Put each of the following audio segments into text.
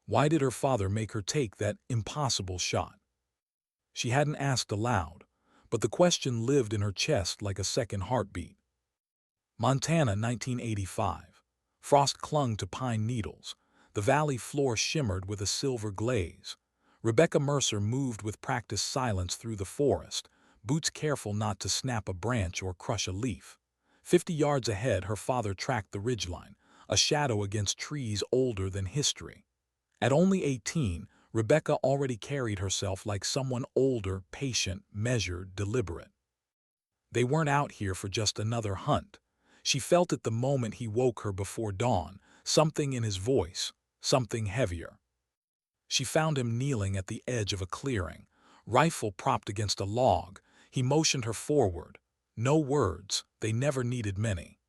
Why did her father make her take that impossible shot? She hadn't asked aloud, but the question lived in her chest like a second heartbeat. Montana, 1985. Frost clung to pine needles. The valley floor shimmered with a silver glaze. Rebecca Mercer moved with practiced silence through the forest, boots careful not to snap a branch or crush a leaf. 50 yards ahead, her father tracked the ridgeline, a shadow against trees older than history. At only 18, Rebecca already carried herself like someone older, patient, measured, deliberate. They weren't out here for just another hunt. She felt it the moment he woke her before dawn, something in his voice, something heavier. She found him kneeling at the edge of a clearing, rifle propped against a log. He motioned her forward. No words, they never needed many.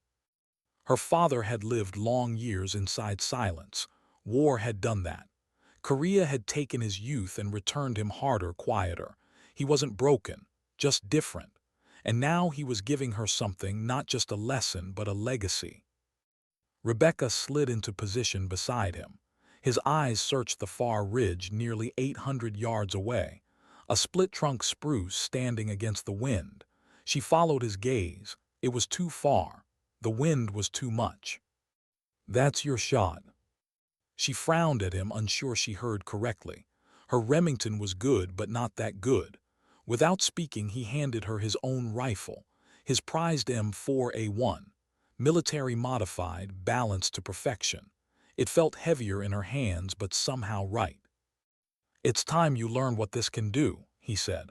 Her father had lived long years inside silence. War had done that. Korea had taken his youth and returned him harder, quieter. He wasn't broken, just different. And now he was giving her something, not just a lesson, but a legacy. Rebecca slid into position beside him. His eyes searched the far ridge nearly 800 yards away, a split-trunk spruce standing against the wind. She followed his gaze. It was too far. The wind was too much. "That's your shot." She frowned at him, unsure she heard correctly. Her Remington was good, but not that good. Without speaking, he handed her his own rifle, his prized M4A1, military modified, balanced to perfection. It felt heavier in her hands, but somehow right. "It's time you learn what this can do," he said.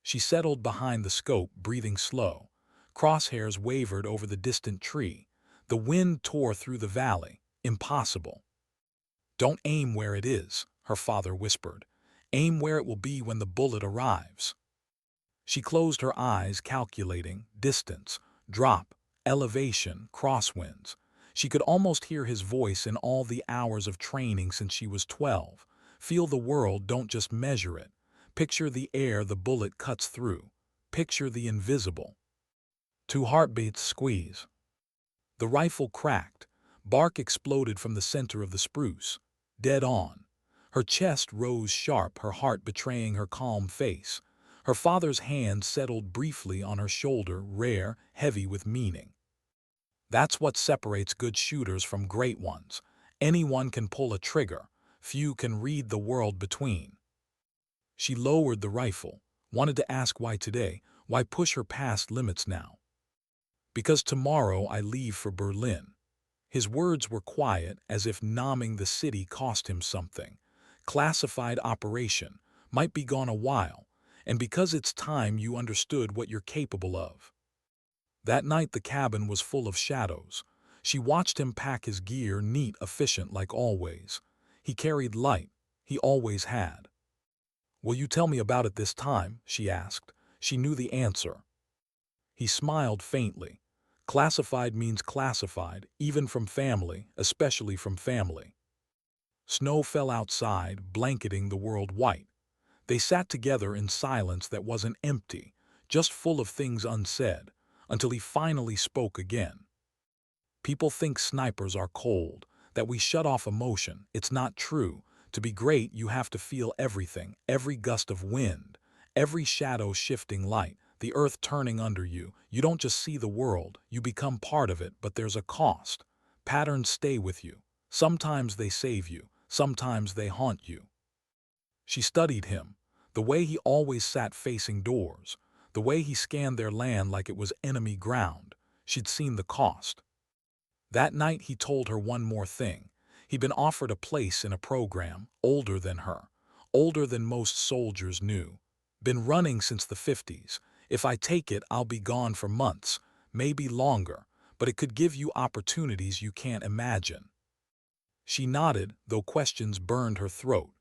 She settled behind the scope, breathing slow. Crosshairs wavered over the distant tree. The wind tore through the valley. Impossible. "Don't aim where it is," her father whispered. "Aim where it will be when the bullet arrives." She closed her eyes, calculating distance, drop, elevation, crosswinds. She could almost hear his voice in all the hours of training since she was 12. Feel the world, don't just measure it. Picture the air the bullet cuts through. Picture the invisible. 2 heartbeats, squeeze. The rifle cracked. Bark exploded from the center of the spruce. Dead on. Her chest rose sharp, her heart betraying her calm face. Her father's hand settled briefly on her shoulder, rare, heavy with meaning. "That's what separates good shooters from great ones. Anyone can pull a trigger. Few can read the world between." She lowered the rifle, wanted to ask why today, why push her past limits now. "Because tomorrow I leave for Berlin." His words were quiet, as if numbing the city cost him something. Classified operation, might be gone a while, and because it's time you understood what you're capable of. That night the cabin was full of shadows. She watched him pack his gear, neat, efficient like always. He carried light. He always had. "Will you tell me about it this time?" she asked. She knew the answer. He smiled faintly. "Classified means classified, even from family, especially from family." Snow fell outside, blanketing the world white. They sat together in silence that wasn't empty, just full of things unsaid, until he finally spoke again. "People think snipers are cold, that we shut off emotion. It's not true. To be great, you have to feel everything, every gust of wind, every shadow shifting light, the earth turning under you. You don't just see the world, you become part of it, but there's a cost. Patterns stay with you. Sometimes they save you, sometimes they haunt you." She studied him, the way he always sat facing doors, the way he scanned their land like it was enemy ground. She'd seen the cost. That night he told her one more thing. He'd been offered a place in a program, older than her, older than most soldiers knew. "Been running since the 50s. If I take it, I'll be gone for months, maybe longer, but it could give you opportunities you can't imagine." She nodded, though questions burned her throat.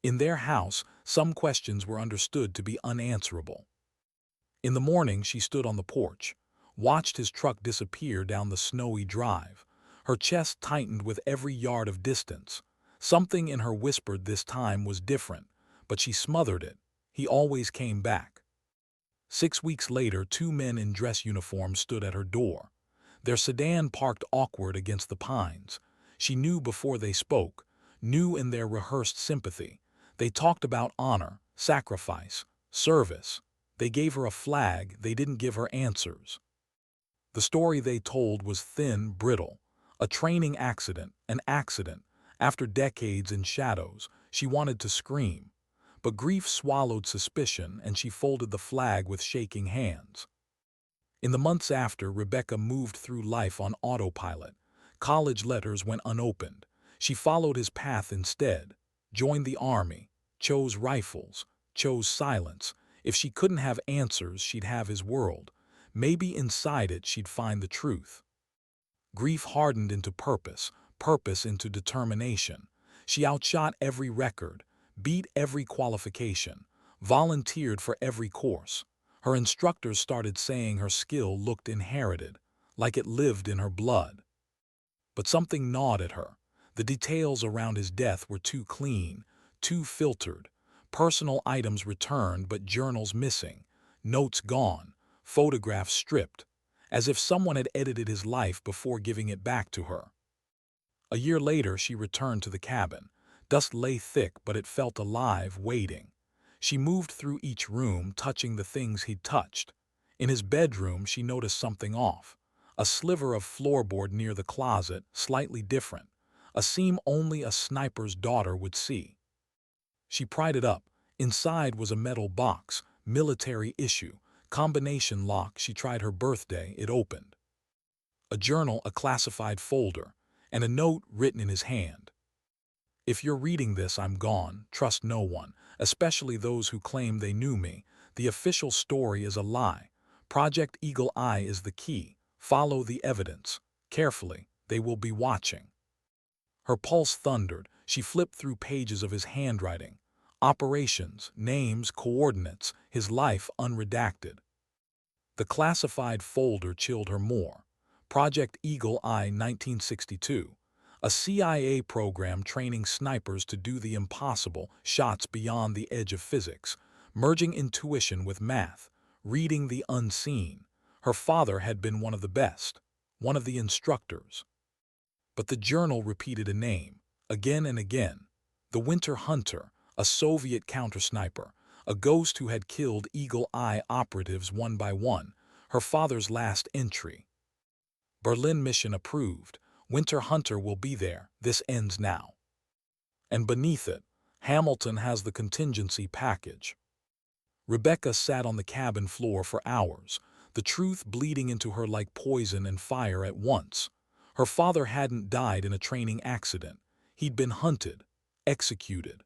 In their house, some questions were understood to be unanswerable. In the morning, she stood on the porch, watched his truck disappear down the snowy drive. Her chest tightened with every yard of distance. Something in her whispered this time was different, but she smothered it. He always came back. 6 weeks later, 2 men in dress uniforms stood at her door. Their sedan parked awkward against the pines. She knew before they spoke. new in their rehearsed sympathy. They talked about honor, sacrifice, service. They gave her a flag, they didn't give her answers. The story they told was thin, brittle. A training accident, an accident. After decades in shadows, she wanted to scream. But grief swallowed suspicion, and she folded the flag with shaking hands. In the months after, Rebecca moved through life on autopilot. College letters went unopened. She followed his path instead, joined the army, chose rifles, chose silence. If she couldn't have answers, she'd have his world. Maybe inside it she'd find the truth. Grief hardened into purpose, purpose into determination. She outshot every record, beat every qualification, volunteered for every course. Her instructors started saying her skill looked inherited, like it lived in her blood. But something gnawed at her. The details around his death were too clean, too filtered. Personal items returned, but journals missing, notes gone, photographs stripped, as if someone had edited his life before giving it back to her. A year later, she returned to the cabin. Dust lay thick, but it felt alive, waiting. She moved through each room, touching the things he'd touched. In his bedroom, she noticed something off. A sliver of floorboard near the closet, slightly different. A seam only a sniper's daughter would see. She pried it up. Inside was a metal box, military issue, combination lock. She tried her birthday, it opened. A journal, a classified folder, and a note written in his hand. If you're reading this, I'm gone. Trust no one, especially those who claim they knew me. The official story is a lie. Project Eagle Eye is the key. Follow the evidence. Carefully, they will be watching. Her pulse thundered. She flipped through pages of his handwriting. Operations, names, coordinates, his life unredacted. The classified folder chilled her more. Project Eagle Eye 1962. A CIA program training snipers to do the impossible, shots beyond the edge of physics, merging intuition with math, reading the unseen. Her father had been one of the best, one of the instructors. But the journal repeated a name, again and again. The Winter Hunter, a Soviet counter-sniper, a ghost who had killed Eagle Eye operatives one by one. Her father's last entry. Berlin mission approved. Winter Hunter will be there. This ends now. And beneath it, Hamilton has the contingency package. Rebecca sat on the cabin floor for hours, the truth bleeding into her like poison and fire at once. Her father hadn't died in a training accident. He'd been hunted, executed.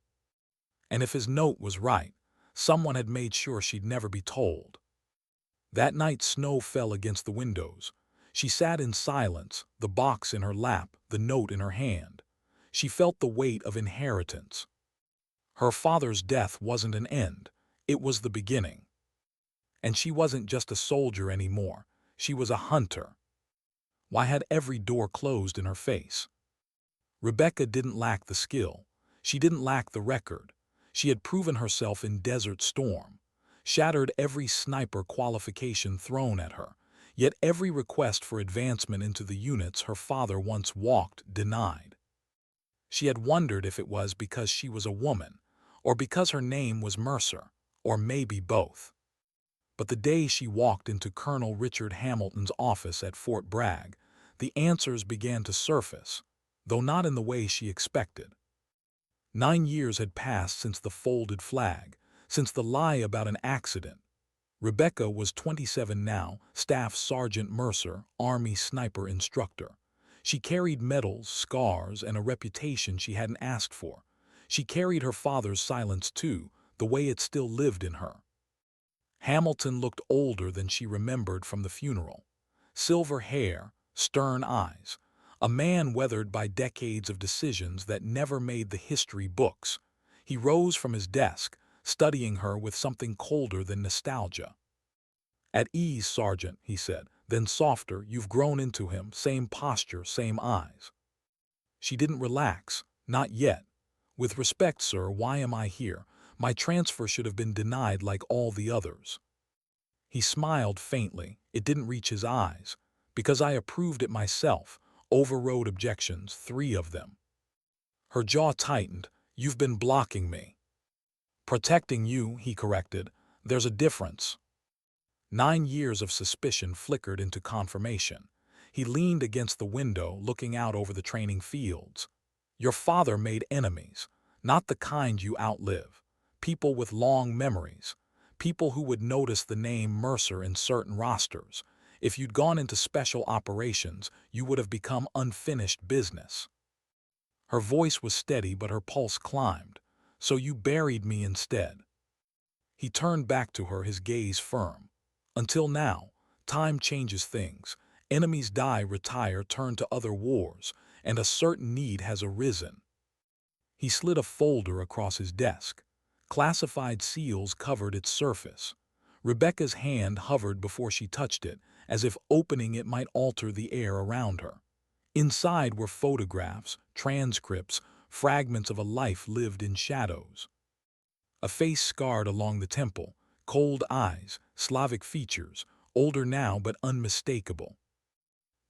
And if his note was right, someone had made sure she'd never be told. That night, snow fell against the windows. She sat in silence, the box in her lap, the note in her hand. She felt the weight of inheritance. Her father's death wasn't an end, it was the beginning. And she wasn't just a soldier anymore, she was a hunter. Why had every door closed in her face? Rebecca didn't lack the skill. She didn't lack the record. She had proven herself in Desert Storm, shattered every sniper qualification thrown at her. Yet every request for advancement into the units her father once walked denied. She had wondered if it was because she was a woman, or because her name was Mercer, or maybe both. But the day she walked into Colonel Richard Hamilton's office at Fort Bragg, the answers began to surface, though not in the way she expected. 9 years had passed since the folded flag, since the lie about an accident. Rebecca was 27 now, Staff Sergeant Mercer, Army sniper instructor. She carried medals, scars, and a reputation she hadn't asked for. She carried her father's silence too, the way it still lived in her. Hamilton looked older than she remembered from the funeral. Silver hair, stern eyes. A man weathered by decades of decisions that never made the history books. He rose from his desk, studying her with something colder than nostalgia. "At ease, Sergeant," he said, then softer, "You've grown into him, same posture, same eyes." She didn't relax, not yet. "With respect, sir, why am I here? My transfer should have been denied like all the others." He smiled faintly. It didn't reach his eyes. "Because I approved it myself, overrode objections, 3 of them." Her jaw tightened. "You've been blocking me." "Protecting you," he corrected. "There's a difference." 9 years of suspicion flickered into confirmation. He leaned against the window, looking out over the training fields. "Your father made enemies, not the kind you outlive. People with long memories. People who would notice the name Mercer in certain rosters. If you'd gone into special operations, you would have become unfinished business." Her voice was steady, but her pulse climbed. "So you buried me instead." He turned back to her, his gaze firm. "Until now, time changes things. Enemies die, retire, turn to other wars, and a certain need has arisen." He slid a folder across his desk. Classified seals covered its surface. Rebecca's hand hovered before she touched it, as if opening it might alter the air around her. Inside were photographs, transcripts, fragments of a life lived in shadows. A face scarred along the temple, cold eyes, Slavic features, older now but unmistakable.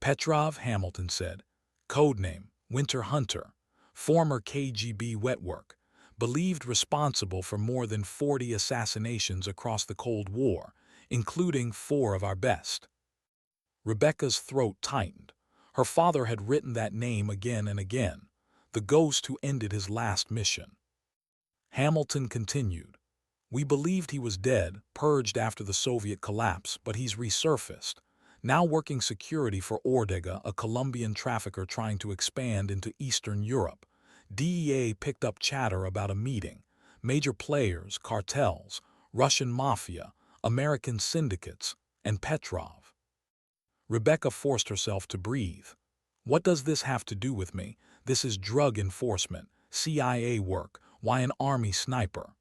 "Petrov," Hamilton said. "Codename, Winter Hunter. Former KGB wetwork. Believed responsible for more than 40 assassinations across the Cold War, including 4 of our best." Rebecca's throat tightened. Her father had written that name again and again. The ghost who ended his last mission. Hamilton continued. "We believed he was dead, purged after the Soviet collapse, but he's resurfaced. Now working security for Ortega, a Colombian trafficker trying to expand into Eastern Europe. DEA picked up chatter about a meeting. Major players, cartels, Russian mafia, American syndicates, and Petrov." Rebecca forced herself to breathe. "What does this have to do with me? This is drug enforcement, CIA work. Why an army sniper?"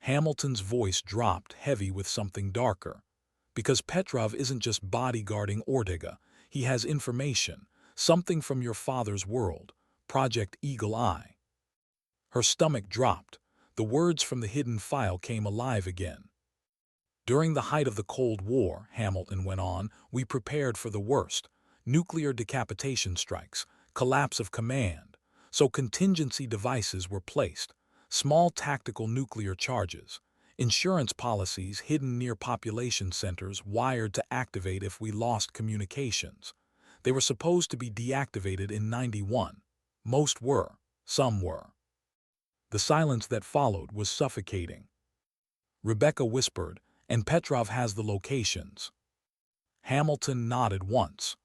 Hamilton's voice dropped, heavy with something darker. "Because Petrov isn't just bodyguarding Ortega. He has information, something from your father's world, Project Eagle Eye." Her stomach dropped. The words from the hidden file came alive again. "During the height of the Cold War," Hamilton went on, "we prepared for the worst. Nuclear decapitation strikes, collapse of command. So contingency devices were placed. Small tactical nuclear charges. Insurance policies hidden near population centers wired to activate if we lost communications. They were supposed to be deactivated in '91. Most were. Some were." The silence that followed was suffocating. Rebecca whispered, "And Petrov has the locations." Hamilton nodded once.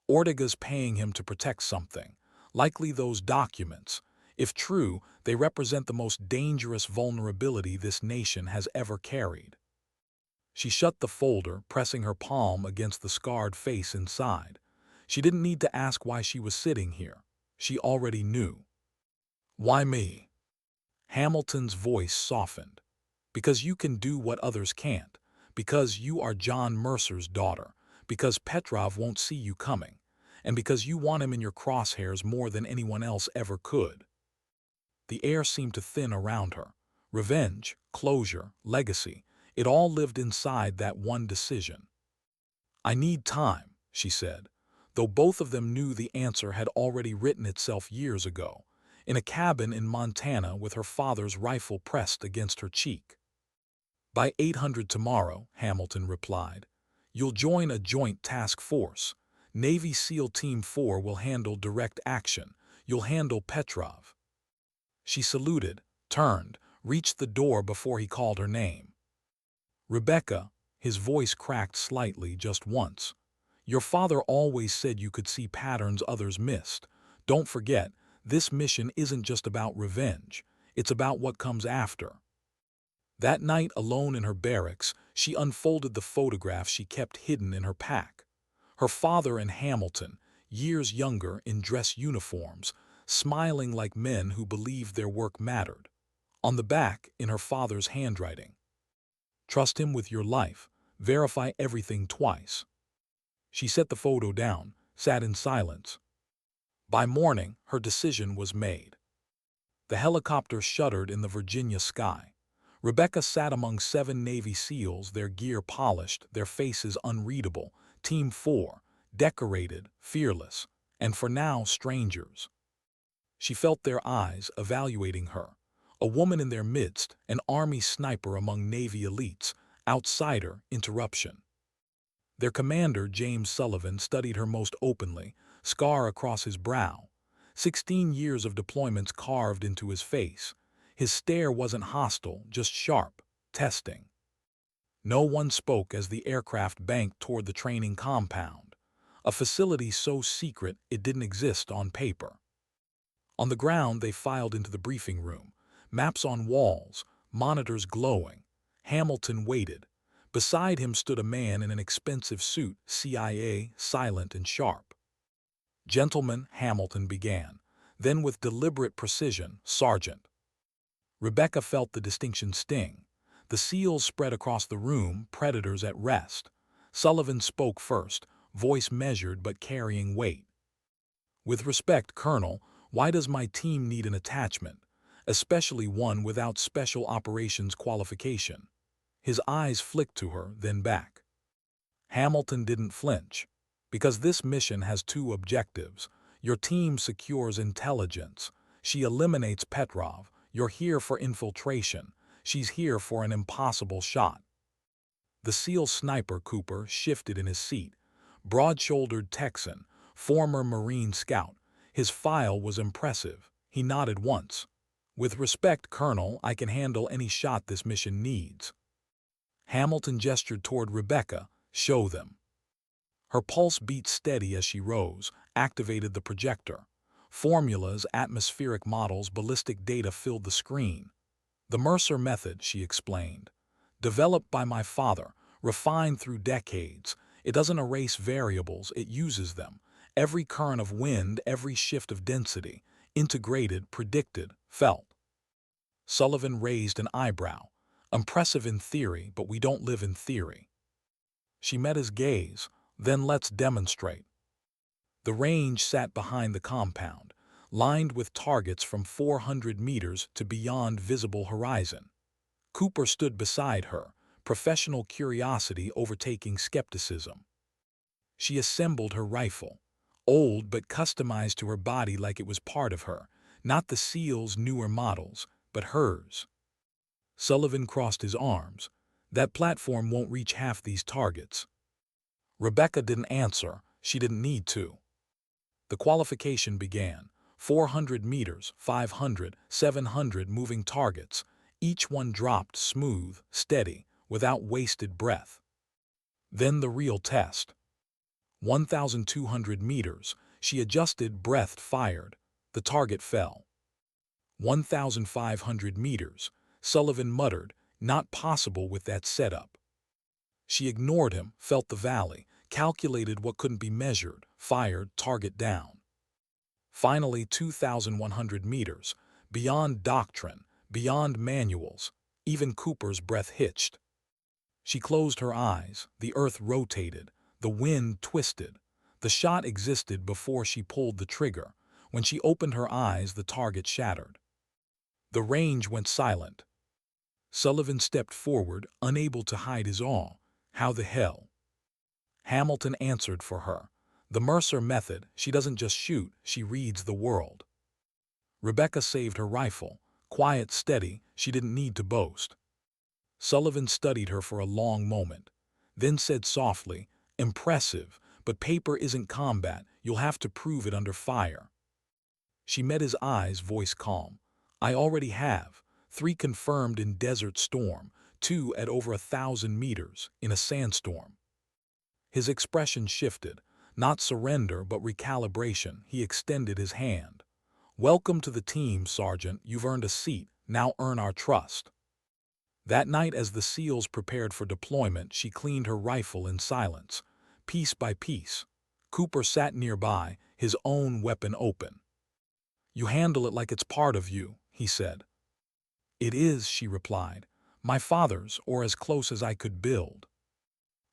"Ortega's paying him to protect something. Likely those documents. If true, they represent the most dangerous vulnerability this nation has ever carried." She shut the folder, pressing her palm against the scarred face inside. She didn't need to ask why she was sitting here. She already knew. "Why me?" Hamilton's voice softened. "Because you can do what others can't. Because you are John Mercer's daughter. Because Petrov won't see you coming. And because you want him in your crosshairs more than anyone else ever could." The air seemed to thin around her. Revenge, closure, legacy, it all lived inside that one decision. "I need time," she said, though both of them knew the answer had already written itself years ago, in a cabin in Montana with her father's rifle pressed against her cheek. "By 800 tomorrow," Hamilton replied. "You'll join a joint task force. Navy SEAL Team 4 will handle direct action. You'll handle Petrov." She saluted, turned, reached the door before he called her name. "Rebecca," his voice cracked slightly just once. "Your father always said you could see patterns others missed. Don't forget, this mission isn't just about revenge. It's about what comes after." That night, alone in her barracks, she unfolded the photograph she kept hidden in her pack. Her father and Hamilton, years younger, in dress uniforms, smiling like men who believed their work mattered. On the back, in her father's handwriting, "Trust him with your life. Verify everything twice." She set the photo down, sat in silence. By morning, her decision was made. The helicopter shuddered in the Virginia sky. Rebecca sat among 7 Navy SEALs, their gear polished, their faces unreadable. Team 4, decorated, fearless, and for now strangers. She felt their eyes evaluating her. A woman in their midst, an Army sniper among Navy elites, outsider, interruption. Their commander, James Sullivan, studied her most openly, scar across his brow. 16 years of deployments carved into his face. His stare wasn't hostile, just sharp, testing. No one spoke as the aircraft banked toward the training compound, a facility so secret it didn't exist on paper. On the ground, they filed into the briefing room, maps on walls, monitors glowing. Hamilton waited. Beside him stood a man in an expensive suit, CIA, silent and sharp. "Gentlemen," Hamilton began, then with deliberate precision, "Sergeant." Rebecca felt the distinction sting. The seals spread across the room, predators at rest. Sullivan spoke first, voice measured but carrying weight. "With respect, Colonel, why does my team need an attachment, especially one without special operations qualification?" His eyes flicked to her, then back. Hamilton didn't flinch. "Because this mission has two objectives. Your team secures intelligence. She eliminates Petrov. You're here for infiltration. She's here for an impossible shot." The SEAL sniper Cooper shifted in his seat. Broad-shouldered Texan, former Marine scout. His file was impressive. He nodded once. "With respect, Colonel, I can handle any shot this mission needs." Hamilton gestured toward Rebecca. "Show them." Her pulse beat steady as she rose, activated the projector. Formulas, atmospheric models, ballistic data filled the screen. "The Mercer method," she explained. "Developed by my father, refined through decades. It doesn't erase variables, it uses them. Every current of wind, every shift of density. Integrated, predicted, felt." Sullivan raised an eyebrow. "Impressive in theory, but we don't live in theory." She met his gaze. "Then let's demonstrate." The range sat behind the compound, lined with targets from 400 meters to beyond visible horizon. Cooper stood beside her, professional curiosity overtaking skepticism. She assembled her rifle, old but customized to her body like it was part of her, not the SEAL's newer models, but hers. Sullivan crossed his arms. "That platform won't reach half these targets." Rebecca didn't answer. She didn't need to. The qualification began. 400 meters, 500, 700 moving targets. Each one dropped smooth, steady, without wasted breath. Then the real test. 1,200 meters. She adjusted, breath fired. The target fell. 1,500 meters. Sullivan muttered, "Not possible with that setup." She ignored him, felt the valley, calculated what couldn't be measured, fired, target down. Finally, 2,100 meters. Beyond doctrine, beyond manuals. Even Cooper's breath hitched. She closed her eyes. The earth rotated. The wind twisted. The shot existed before she pulled the trigger. When she opened her eyes, the target shattered. The range went silent. Sullivan stepped forward, unable to hide his awe. "How the hell?" Hamilton answered for her. "The Mercer method. She doesn't just shoot, she reads the world." Rebecca saved her rifle. Quiet, steady, she didn't need to boast. Sullivan studied her for a long moment, then said softly, "Impressive, but paper isn't combat. You'll have to prove it under fire." She met his eyes, voice calm. "I already have. 3 confirmed in Desert Storm, 2 at over 1,000 meters, in a sandstorm." His expression shifted. Not surrender, but recalibration. He extended his hand. "Welcome to the team, Sergeant. You've earned a seat. Now earn our trust." That night, as the SEALs prepared for deployment, she cleaned her rifle in silence, piece by piece. Cooper sat nearby, his own weapon open. "You handle it like it's part of you," he said. "It is," she replied. "My father's, or as close as I could build."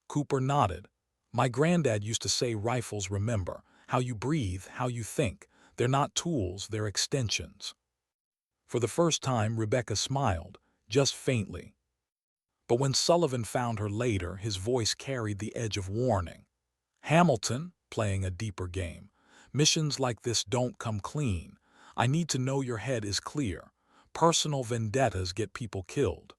Cooper nodded. "My granddad used to say rifles remember. How you breathe, how you think. They're not tools, they're extensions." For the first time, Rebecca smiled, just faintly. But when Sullivan found her later, his voice carried the edge of warning. "Hamilton," playing a deeper game, "missions like this don't come clean. I need to know your head is clear. Personal vendettas get people killed.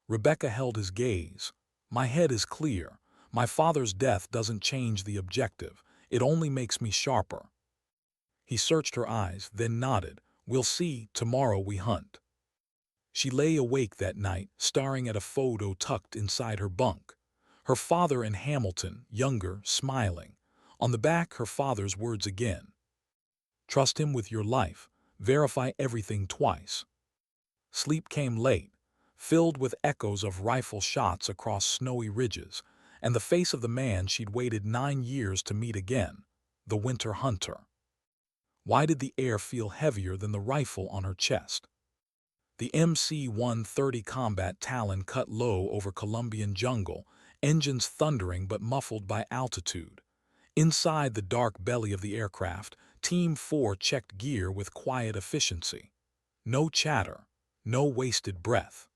Rebecca held his gaze. My head is clear. My father's death doesn't change the objective. It only makes me sharper. He searched her eyes, then nodded. We'll see, tomorrow we hunt. She lay awake that night, staring at a photo tucked inside her bunk. Her father in Hamilton, younger, smiling. On the back, her father's words again. Trust him with your life. Verify everything twice. Sleep came late, filled with echoes of rifle shots across snowy ridges, and the face of the man she'd waited 9 years to meet again, the winter hunter. Why did the air feel heavier than the rifle on her chest? The MC-130 Combat Talon cut low over Colombian jungle, engines thundering but muffled by altitude. Inside the dark belly of the aircraft, Team 4 checked gear with quiet efficiency. No chatter, no wasted breath.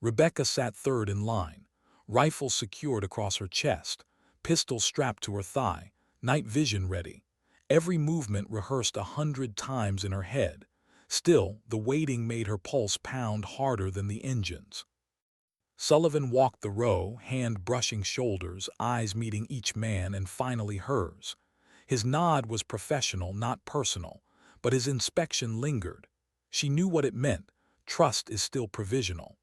Rebecca sat third in line, rifle secured across her chest, pistol strapped to her thigh, night vision ready. Every movement rehearsed 100 times in her head. Still, the waiting made her pulse pound harder than the engine's. Sullivan walked the row, hand brushing shoulders, eyes meeting each man and finally hers. His nod was professional, not personal, but his inspection lingered. She knew what it meant. Trust is still provisional.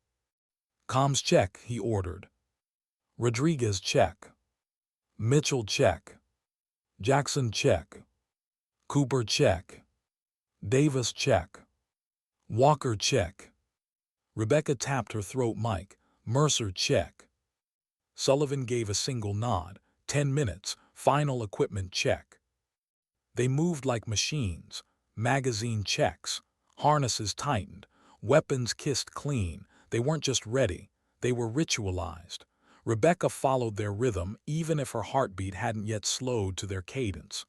Comms check, he ordered. Rodriguez check. Mitchell check. Jackson check. Cooper check. Davis check. Walker check. Rebecca tapped her throat mic. Mercer check. Sullivan gave a single nod. 10 minutes, final equipment check. They moved like machines. Magazine checks. Harnesses tightened. Weapons kissed clean. They weren't just ready. They were ritualized. Rebecca followed their rhythm even if her heartbeat hadn't yet slowed to their cadence.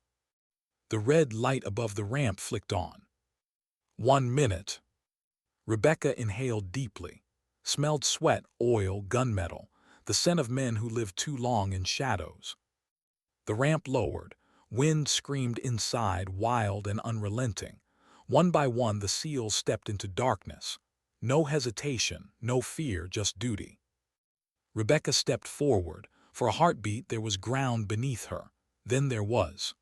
The red light above the ramp flicked on. 1 minute. Rebecca inhaled deeply. Smelled sweat, oil, gunmetal, the scent of men who lived too long in shadows. The ramp lowered. Wind screamed inside, wild and unrelenting. One by one, the SEALs stepped into darkness. No hesitation, no fear, just duty. Rebecca stepped forward. For a heartbeat, there was ground beneath her. Then there was.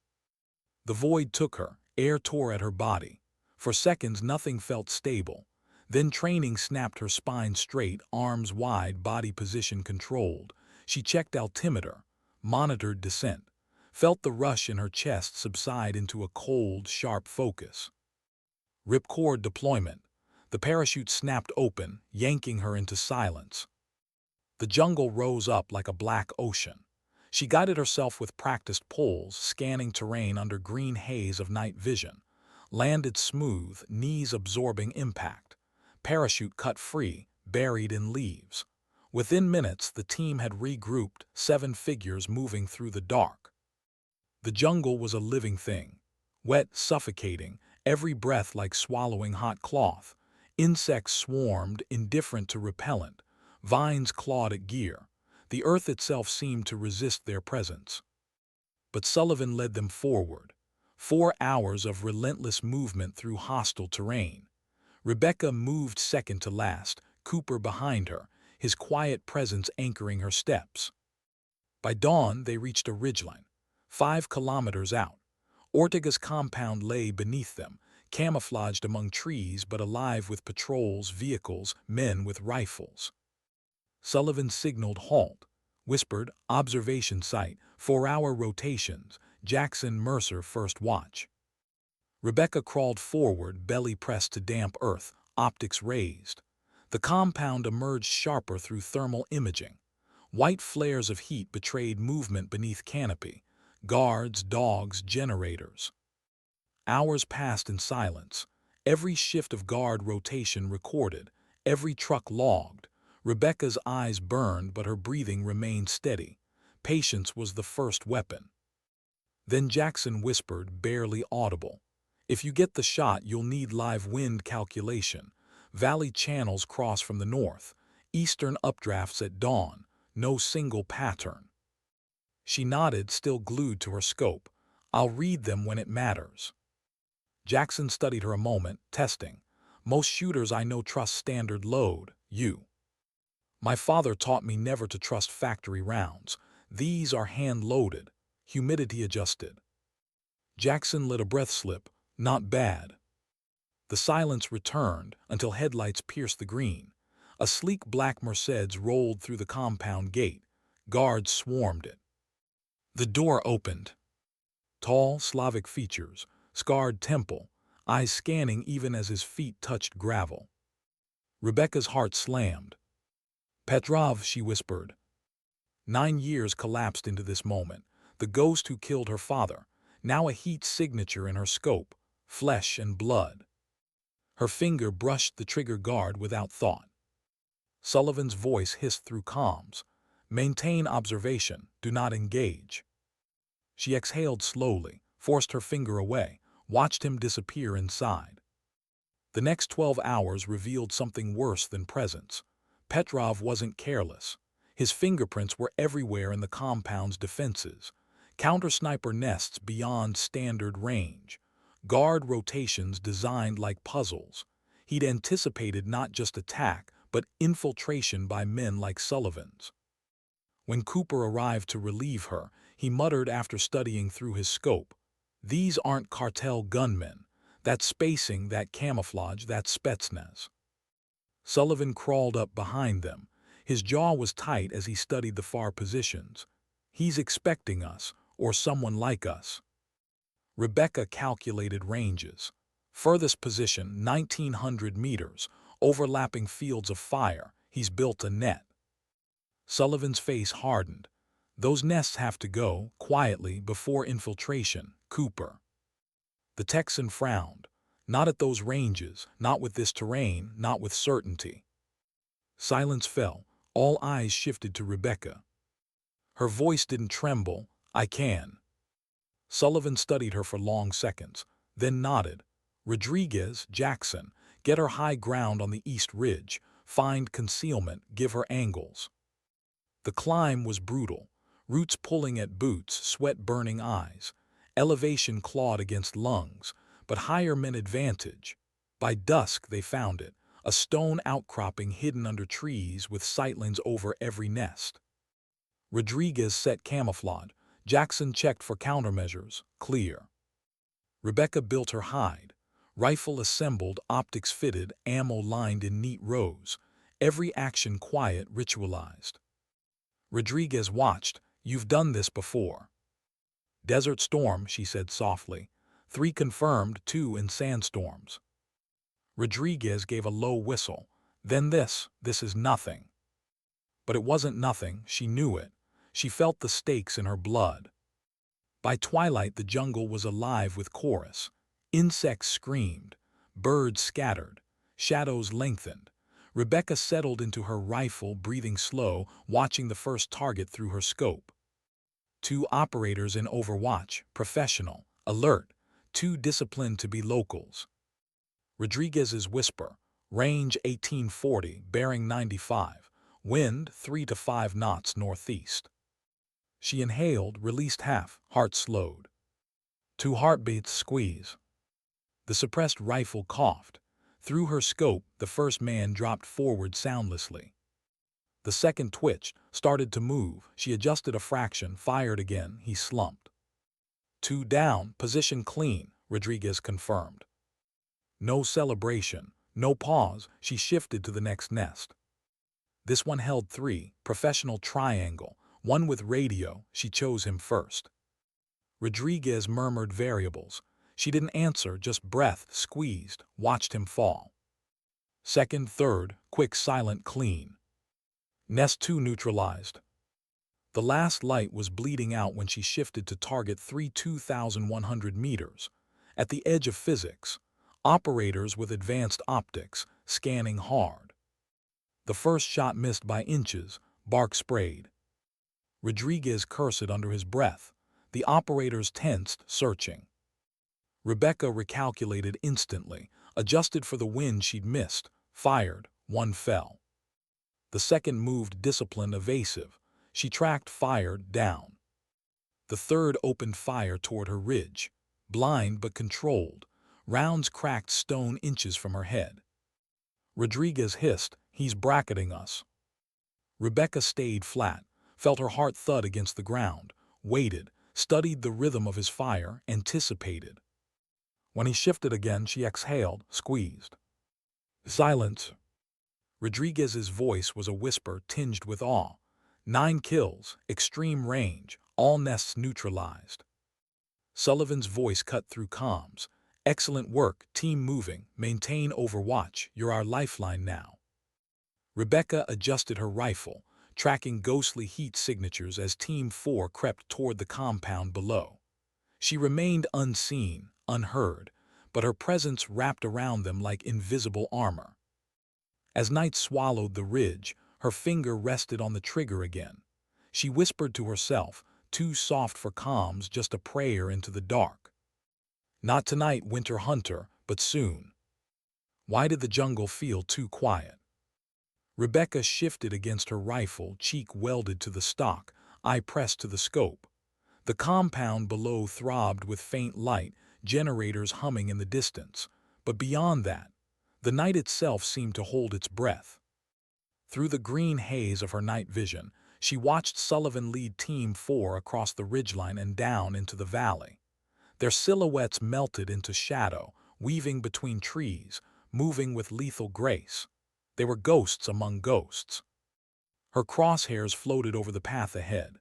The void took her. Air tore at her body. For seconds, nothing felt stable. Then training snapped her spine straight, arms wide, body position controlled. She checked altimeter, monitored descent, felt the rush in her chest subside into a cold, sharp focus. Ripcord deployment. The parachute snapped open, yanking her into silence. The jungle rose up like a black ocean. She guided herself with practiced pulls, scanning terrain under green haze of night vision. Landed smooth, knees absorbing impact. Parachute cut free, buried in leaves. Within minutes, the team had regrouped, 7 figures moving through the dark. The jungle was a living thing. Wet, suffocating, every breath like swallowing hot cloth. Insects swarmed, indifferent to repellent. Vines clawed at gear. The earth itself seemed to resist their presence. But Sullivan led them forward. 4 hours of relentless movement through hostile terrain. Rebecca moved second to last, Cooper behind her, his quiet presence anchoring her steps. By dawn, they reached a ridgeline, 5 kilometers out. Ortega's compound lay beneath them, camouflaged among trees but alive with patrols, vehicles, men with rifles. Sullivan signaled halt, whispered, observation site, 4-hour rotations, Jackson Mercer first watch. Rebecca crawled forward, belly pressed to damp earth, optics raised. The compound emerged sharper through thermal imaging. White flares of heat betrayed movement beneath canopy. Guards, dogs, generators. Hours passed in silence. Every shift of guard rotation recorded, every truck logged. Rebecca's eyes burned, but her breathing remained steady. Patience was the first weapon. Then Jackson whispered, barely audible. If you get the shot, you'll need live wind calculation. Valley channels cross from the north. Eastern updrafts at dawn. No single pattern. She nodded, still glued to her scope. I'll read them when it matters. Jackson studied her a moment, testing. Most shooters I know trust standard load, you. My father taught me never to trust factory rounds. These are hand-loaded, humidity-adjusted. Jackson let a breath slip. Not bad. The silence returned until headlights pierced the green. A sleek black Mercedes rolled through the compound gate. Guards swarmed it. The door opened. Tall, Slavic features, scarred temple, eyes scanning even as his feet touched gravel. Rebecca's heart slammed. Petrov, she whispered. 9 years collapsed into this moment. The ghost who killed her father, now a heat signature in her scope, flesh and blood. Her finger brushed the trigger guard without thought. Sullivan's voice hissed through comms. Maintain observation, do not engage. She exhaled slowly, forced her finger away, watched him disappear inside. The next 12 hours revealed something worse than presence. Petrov wasn't careless. His fingerprints were everywhere in the compound's defenses. Counter-sniper nests beyond standard range. Guard rotations designed like puzzles. He'd anticipated not just attack, but infiltration by men like Sullivan's. When Cooper arrived to relieve her, he muttered after studying through his scope, "These aren't cartel gunmen. That spacing, that camouflage, that Spetsnaz." Sullivan crawled up behind them. His jaw was tight as he studied the far positions. He's expecting us, or someone like us. Rebecca calculated ranges. Furthest position, 1,900 meters, overlapping fields of fire. He's built a net. Sullivan's face hardened. Those nests have to go, quietly, before infiltration, Cooper. The Texan frowned. Not at those ranges, not with this terrain, not with certainty. Silence fell. All eyes shifted to Rebecca. Her voice didn't tremble. I can. Sullivan studied her for long seconds, then nodded. Rodriguez, Jackson, get her high ground on the east ridge. Find concealment, give her angles. The climb was brutal. Roots pulling at boots, sweat burning eyes. Elevation clawed against lungs, but higher meant advantage. By dusk they found it, a stone outcropping hidden under trees with sightlines over every nest. Rodriguez set camouflage. Jackson checked for countermeasures. Clear. Rebecca built her hide. Rifle assembled, optics fitted, ammo lined in neat rows. Every action quiet, ritualized. Rodriguez watched. You've done this before. Desert Storm, she said softly. 3 confirmed, 2 in sandstorms. Rodriguez gave a low whistle. Then this is nothing. But it wasn't nothing, she knew it. She felt the stakes in her blood. By twilight the jungle was alive with chorus. Insects screamed. Birds scattered. Shadows lengthened. Rebecca settled into her rifle, breathing slow, watching the first target through her scope. 2 operators in overwatch, professional, alert, too disciplined to be locals. Rodriguez's whisper, range 1840, bearing 95, wind 3 to 5 knots northeast. She inhaled, released half, heart slowed. 2 heartbeats, squeeze. The suppressed rifle coughed. Through her scope, the first man dropped forward soundlessly. The second twitched, started to move. She adjusted a fraction, fired again. He slumped. 2 down, position clean, Rodriguez confirmed. No celebration, no pause. She shifted to the next nest. This one held 3, professional triangle, one with radio. She chose him first. Rodriguez murmured variables. She didn't answer, just breath, squeezed, watched him fall. Second, third, quick, silent, clean. Nest 2 neutralized. The last light was bleeding out when she shifted to target 3, 2,100 meters. At the edge of physics, operators with advanced optics, scanning hard. The first shot missed by inches, bark sprayed. Rodriguez cursed under his breath. The operators tensed, searching. Rebecca recalculated instantly, adjusted for the wind she'd missed, fired, 1 fell. The second moved disciplined, evasive. She tracked, fired, down. The third opened fire toward her ridge, blind but controlled. Rounds cracked stone inches from her head. Rodriguez hissed, "He's bracketing us." Rebecca stayed flat, felt her heart thud against the ground, waited, studied the rhythm of his fire, anticipated. When he shifted again, she exhaled, squeezed. Silence. Rodriguez's voice was a whisper tinged with awe. 9 kills, extreme range, all nests neutralized. Sullivan's voice cut through comms. Excellent work, team moving, maintain overwatch, you're our lifeline now. Rebecca adjusted her rifle, tracking ghostly heat signatures as Team 4 crept toward the compound below. She remained unseen, unheard, but her presence wrapped around them like invisible armor. As night swallowed the ridge, her finger rested on the trigger again. She whispered to herself, too soft for comms, just a prayer into the dark. Not tonight, Winter Hunter, but soon. Why did the jungle feel too quiet? Rebecca shifted against her rifle, cheek welded to the stock, eye pressed to the scope. The compound below throbbed with faint light, generators humming in the distance. But beyond that, the night itself seemed to hold its breath. Through the green haze of her night vision, she watched Sullivan lead Team 4 across the ridgeline and down into the valley. Their silhouettes melted into shadow, weaving between trees, moving with lethal grace. They were ghosts among ghosts. Her crosshairs floated over the path ahead.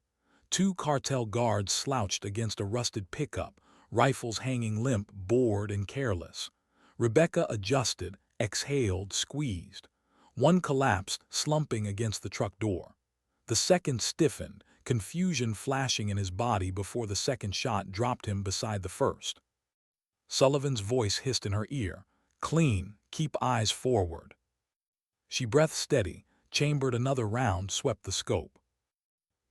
2 cartel guards slouched against a rusted pickup, rifles hanging limp, bored and careless. Rebecca adjusted, exhaled, squeezed. One collapsed, slumping against the truck door. The second stiffened, confusion flashing in his body before the second shot dropped him beside the first. Sullivan's voice hissed in her ear, "Clean, keep eyes forward." She breathed steady, chambered another round, swept the scope.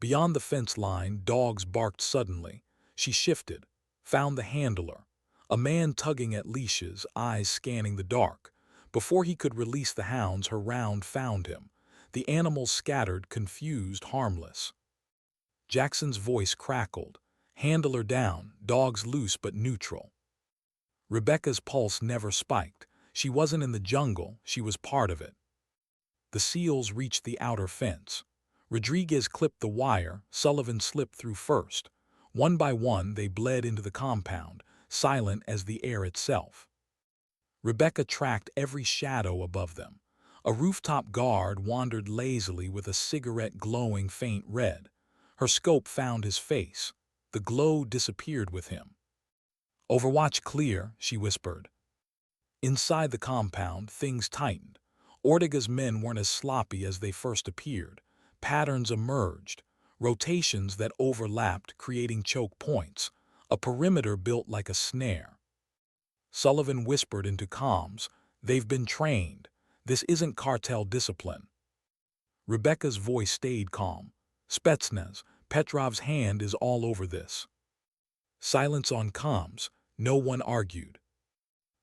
Beyond the fence line, dogs barked suddenly. She shifted, found the handler, a man tugging at leashes, eyes scanning the dark. Before he could release the hounds, her round found him. The animals scattered, confused, harmless. Jackson's voice crackled. Handler down, dogs loose but neutral. Rebecca's pulse never spiked. She wasn't in the jungle, she was part of it. The seals reached the outer fence. Rodriguez clipped the wire, Sullivan slipped through first. One by one they bled into the compound, silent as the air itself. Rebecca tracked every shadow above them. A rooftop guard wandered lazily with a cigarette glowing faint red. Her scope found his face. The glow disappeared with him. "Overwatch clear," she whispered. Inside the compound, things tightened. Ortega's men weren't as sloppy as they first appeared. Patterns emerged, rotations that overlapped, creating choke points, a perimeter built like a snare. Sullivan whispered into comms, "They've been trained. This isn't cartel discipline." Rebecca's voice stayed calm. "Spetsnaz, Petrov's hand is all over this." Silence on comms. No one argued.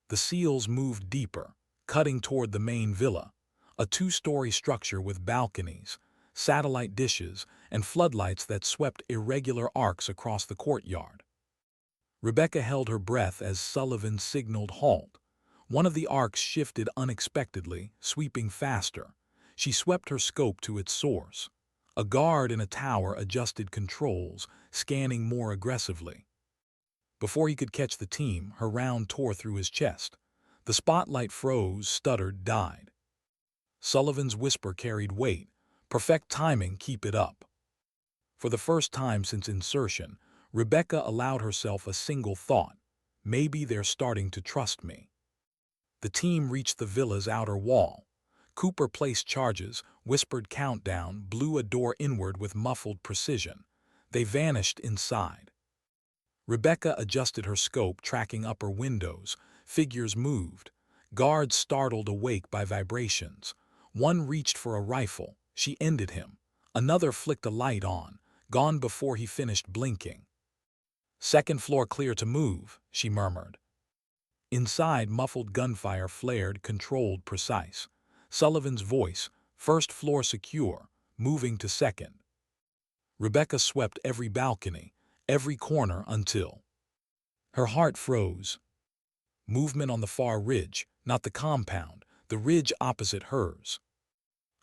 The seals moved deeper, cutting toward the main villa, a 2-story structure with balconies, satellite dishes, and floodlights that swept irregular arcs across the courtyard. Rebecca held her breath as Sullivan signaled halt. One of the arcs shifted unexpectedly, sweeping faster. She swept her scope to its source. A guard in a tower adjusted controls, scanning more aggressively. Before he could catch the team, her round tore through his chest. The spotlight froze, stuttered, died. Sullivan's whisper carried weight. "Perfect timing, keep it up." For the first time since insertion, Rebecca allowed herself a single thought. Maybe they're starting to trust me. The team reached the villa's outer wall. Cooper placed charges, whispered countdown, blew a door inward with muffled precision. They vanished inside. Rebecca adjusted her scope, tracking upper windows. Figures moved. Guards startled awake by vibrations. One reached for a rifle. She ended him. Another flicked a light on, gone before he finished blinking. "Second floor clear to move," she murmured. Inside, muffled gunfire flared, controlled, precise. Sullivan's voice, "First floor secure, moving to second." Rebecca swept every balcony, every corner until her heart froze. Movement on the far ridge, not the compound, the ridge opposite hers.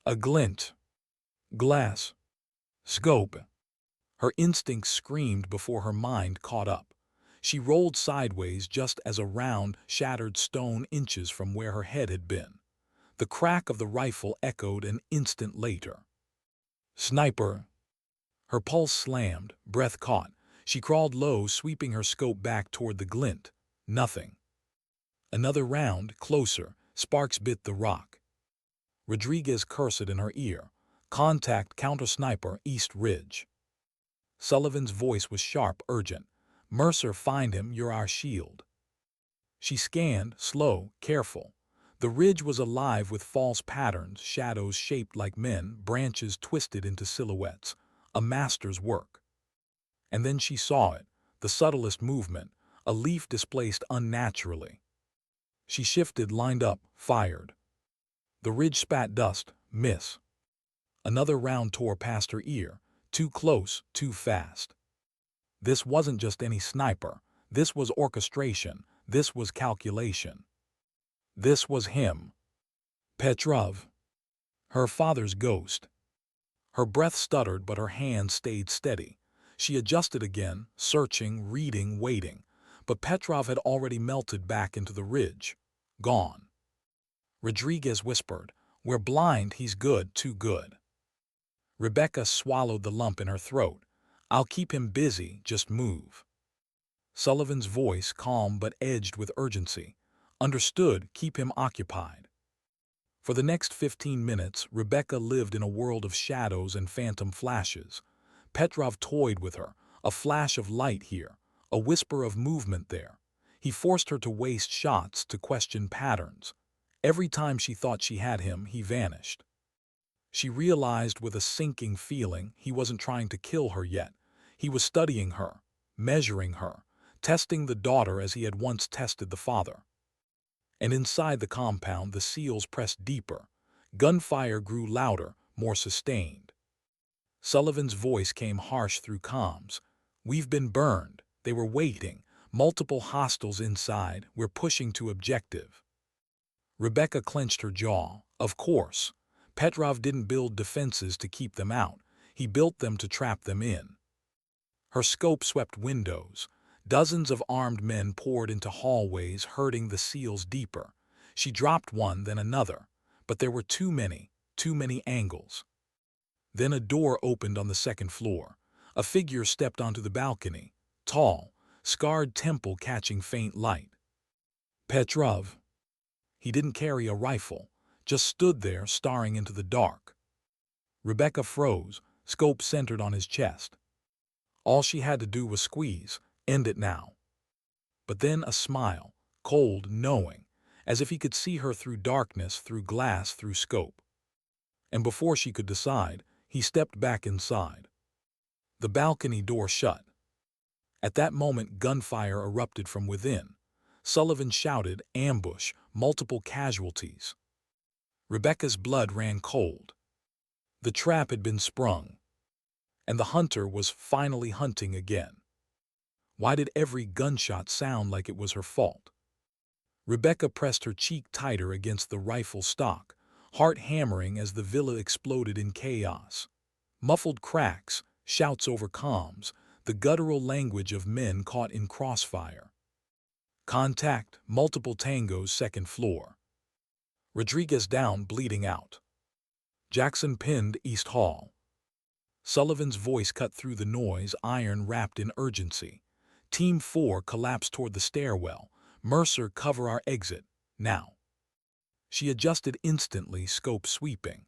A glint. Glass. Scope. Her instincts screamed before her mind caught up. She rolled sideways just as a round, shattered stone inches from where her head had been. The crack of the rifle echoed an instant later. Sniper. Her pulse slammed, breath caught. She crawled low, sweeping her scope back toward the glint. Nothing. Another round, closer. Sparks bit the rock. Rodriguez cursed in her ear. Contact counter-sniper, East Ridge. Sullivan's voice was sharp, urgent. Mercer, find him, you're our shield. She scanned, slow, careful. The ridge was alive with false patterns, shadows shaped like men, branches twisted into silhouettes. A master's work. And then she saw it, the subtlest movement, a leaf displaced unnaturally. She shifted, lined up, fired. The ridge spat dust, miss. Another round tore past her ear, too close, too fast. This wasn't just any sniper. This was orchestration. This was calculation. This was him. Petrov. Her father's ghost. Her breath stuttered, but her hand stayed steady. She adjusted again, searching, reading, waiting. But Petrov had already melted back into the ridge. Gone. Rodriguez whispered, "We're blind, he's good, too good." Rebecca swallowed the lump in her throat. "I'll keep him busy, just move." Sullivan's voice, calm but edged with urgency. "Understood, keep him occupied." For the next 15 minutes, Rebecca lived in a world of shadows and phantom flashes. Petrov toyed with her, a flash of light here, a whisper of movement there. He forced her to waste shots, to question patterns. Every time she thought she had him, he vanished. She realized with a sinking feeling he wasn't trying to kill her yet. He was studying her, measuring her, testing the daughter as he had once tested the father. And inside the compound, the seals pressed deeper. Gunfire grew louder, more sustained. Sullivan's voice came harsh through comms. "We've been burned. They were waiting. Multiple hostiles inside. We're pushing to objective." Rebecca clenched her jaw. Of course. Petrov didn't build defenses to keep them out. He built them to trap them in. Her scope swept windows. Dozens of armed men poured into hallways, herding the seals deeper. She dropped one, then another. But there were too many angles. Then a door opened on the second floor. A figure stepped onto the balcony. Tall, scarred temple catching faint light. Petrov. He didn't carry a rifle, just stood there staring into the dark. Rebecca froze, scope centered on his chest. All she had to do was squeeze, end it now. But then a smile, cold, knowing, as if he could see her through darkness, through glass, through scope. And before she could decide, he stepped back inside. The balcony door shut. At that moment, gunfire erupted from within. Sullivan shouted, "Ambush, multiple casualties." Rebecca's blood ran cold. The trap had been sprung. And the hunter was finally hunting again. Why did every gunshot sound like it was her fault? Rebecca pressed her cheek tighter against the rifle stock, heart hammering as the villa exploded in chaos. Muffled cracks, shouts over comms, the guttural language of men caught in crossfire. Contact, multiple tangos, second floor. Rodriguez down, bleeding out. Jackson pinned, East Hall. Sullivan's voice cut through the noise, iron wrapped in urgency. Team 4 collapsed toward the stairwell. Mercer, cover our exit, now. She adjusted instantly, scope sweeping.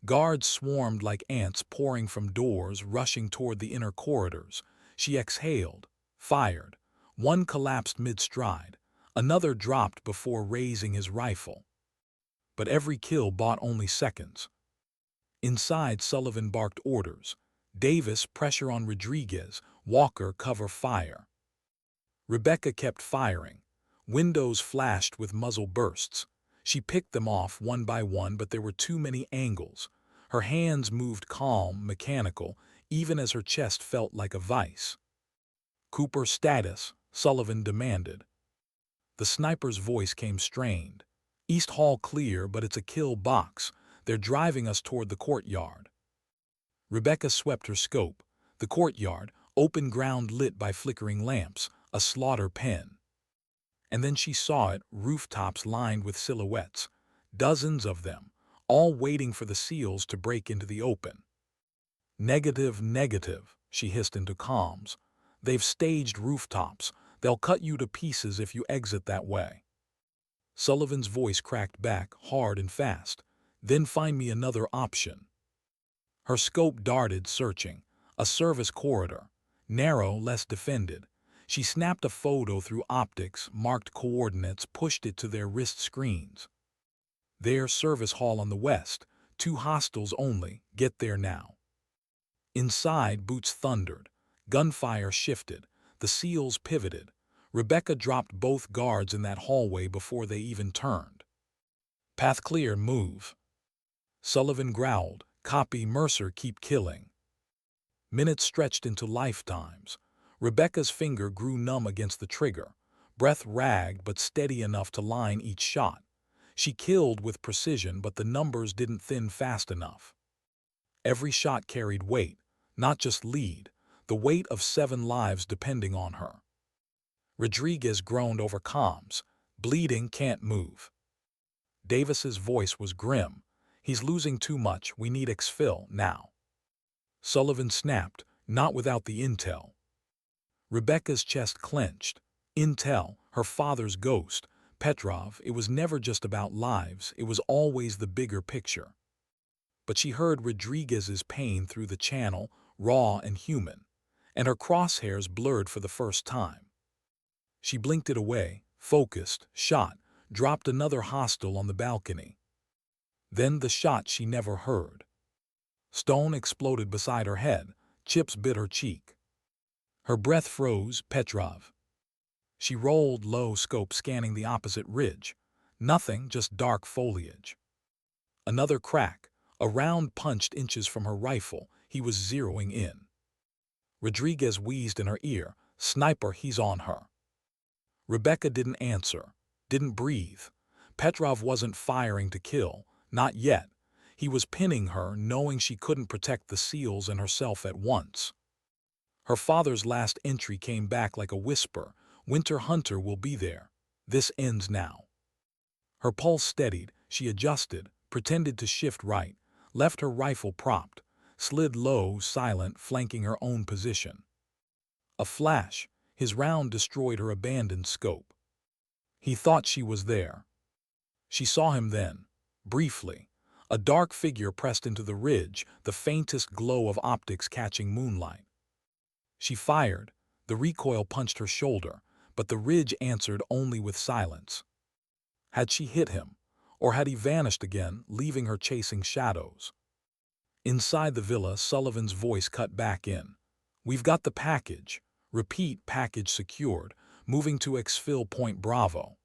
Guards swarmed like ants, pouring from doors, rushing toward the inner corridors. She exhaled, fired. One collapsed mid-stride. Another dropped before raising his rifle. But every kill bought only seconds. Inside, Sullivan barked orders. Davis, pressure on Rodriguez. Walker, cover fire. Rebecca kept firing. Windows flashed with muzzle bursts. She picked them off one by one, but there were too many angles. Her hands moved calm, mechanical, even as her chest felt like a vice. "Cooper, status," Sullivan demanded. The sniper's voice came strained. "East Hall clear, but it's a kill box. They're driving us toward the courtyard." Rebecca swept her scope. The courtyard, open ground lit by flickering lamps, a slaughter pen. And then she saw it, rooftops lined with silhouettes, dozens of them, all waiting for the seals to break into the open. "Negative, negative," she hissed into comms. "They've staged rooftops. They'll cut you to pieces if you exit that way." Sullivan's voice cracked back, hard and fast. "Then find me another option." Her scope darted, searching. A service corridor. Narrow, less defended. She snapped a photo through optics, marked coordinates, pushed it to their wrist screens. "Their service hall on the west. 2 hostiles only. Get there now." Inside, boots thundered. Gunfire shifted. The seals pivoted. Rebecca dropped both guards in that hallway before they even turned. "Path clear, move." Sullivan growled. "Copy, Mercer, keep killing." Minutes stretched into lifetimes. Rebecca's finger grew numb against the trigger. Breath ragged but steady enough to line each shot. She killed with precision, but the numbers didn't thin fast enough. Every shot carried weight, not just lead, the weight of 7 lives depending on her. Rodriguez groaned over comms. "Bleeding, can't move." Davis's voice was grim. "He's losing too much. We need exfil, now." Sullivan snapped, "Not without the intel." Rebecca's chest clenched. Intel, her father's ghost. Petrov, it was never just about lives, it was always the bigger picture. But she heard Rodriguez's pain through the channel, raw and human, and her crosshairs blurred for the first time. She blinked it away, focused, shot, dropped another hostile on the balcony. Then the shot she never heard. Stone exploded beside her head, chips bit her cheek. Her breath froze. "Petrov." She rolled low, scope scanning the opposite ridge. Nothing, just dark foliage. Another crack. A round punched inches from her rifle. He was zeroing in. Rodriguez wheezed in her ear. "Sniper, he's on her." Rebecca didn't answer, didn't breathe. Petrov wasn't firing to kill, not yet. He was pinning her, knowing she couldn't protect the seals and herself at once. Her father's last entry came back like a whisper. "Winter Hunter will be there. This ends now." Her pulse steadied. She adjusted, pretended to shift right, left her rifle propped, slid low, silent, flanking her own position. A flash. His round destroyed her abandoned scope. He thought she was there. She saw him then, briefly. A dark figure pressed into the ridge, the faintest glow of optics catching moonlight. She fired. The recoil punched her shoulder, but the ridge answered only with silence. Had she hit him, or had he vanished again, leaving her chasing shadows? Inside the villa, Sullivan's voice cut back in. "We've got the package. Repeat, package secured, moving to exfil point Bravo."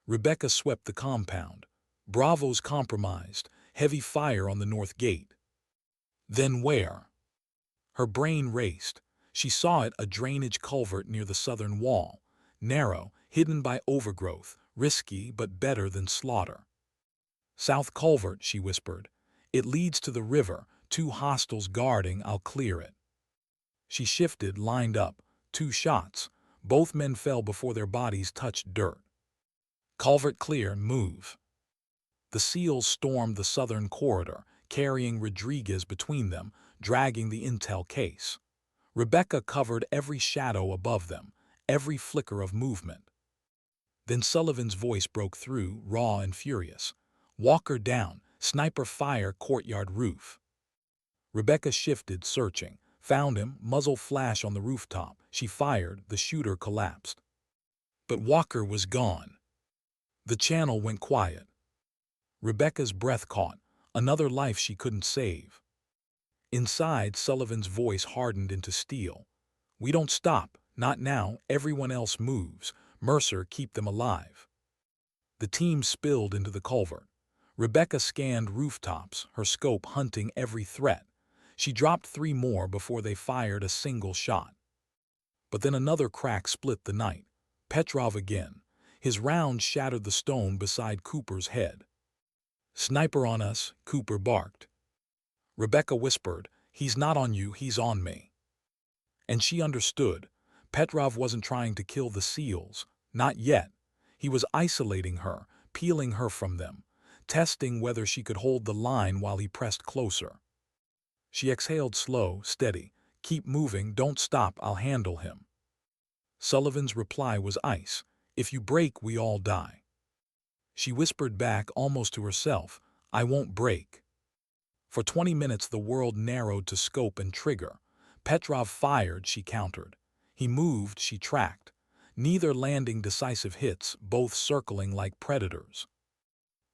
Rebecca swept the compound. "Bravo's compromised. Heavy fire on the north gate." "Then where?" Her brain raced. She saw it, a drainage culvert near the southern wall. Narrow, hidden by overgrowth, risky but better than slaughter. "South culvert," she whispered. "It leads to the river. 2 hostiles guarding. I'll clear it." She shifted, lined up. 2 shots. Both men fell before their bodies touched dirt. "Culvert clear, move." The seals stormed the southern corridor, carrying Rodriguez between them, dragging the intel case. Rebecca covered every shadow above them, every flicker of movement. Then Sullivan's voice broke through, raw and furious. "Walker down, sniper fire, courtyard roof." Rebecca shifted, searching. Found him, muzzle flash on the rooftop. She fired, the shooter collapsed. But Walker was gone. The channel went quiet. Rebecca's breath caught, another life she couldn't save. Inside, Sullivan's voice hardened into steel. "We don't stop, not now, everyone else moves. Mercer, keep them alive." The team spilled into the culvert. Rebecca scanned rooftops, her scope hunting every threat. She dropped 3 more before they fired a single shot. But then another crack split the night. Petrov again. His round shattered the stone beside Cooper's head. "Sniper on us," Cooper barked. Rebecca whispered, "He's not on you, he's on me." And she understood. Petrov wasn't trying to kill the SEALs. Not yet. He was isolating her, peeling her from them, testing whether she could hold the line while he pressed closer. She exhaled slow, steady. "Keep moving, don't stop, I'll handle him." Sullivan's reply was ice. "If you break, we all die." She whispered back, almost to herself, "I won't break." For 20 minutes the world narrowed to scope and trigger. Petrov fired, she countered. He moved, she tracked. Neither landing decisive hits, both circling like predators.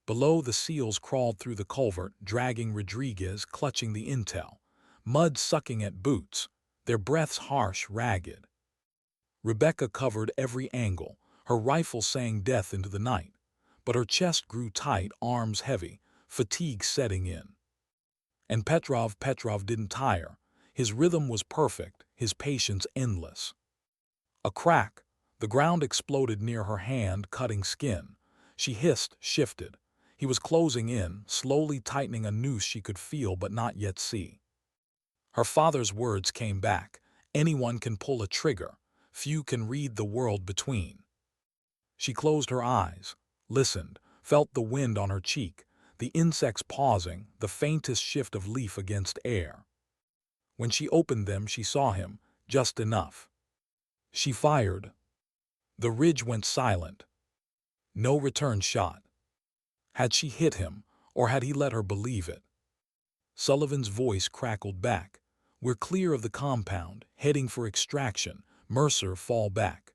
Below, the SEALs crawled through the culvert, dragging Rodriguez, clutching the intel. Mud sucking at boots, their breaths harsh, ragged. Rebecca covered every angle, her rifle saying death into the night. But her chest grew tight, arms heavy, fatigue setting in. And Petrov didn't tire. His rhythm was perfect, his patience endless. A crack. The ground exploded near her hand, cutting skin. She hissed, shifted. He was closing in, slowly tightening a noose she could feel but not yet see. Her father's words came back. "Anyone can pull a trigger. Few can read the world between." She closed her eyes, listened, felt the wind on her cheek, the insects pausing, the faintest shift of leaf against air. When she opened them, she saw him, just enough. She fired. The ridge went silent. No return shot. Had she hit him, or had he let her believe it? Sullivan's voice crackled back. "We're clear of the compound, heading for extraction. Mercer, fall back."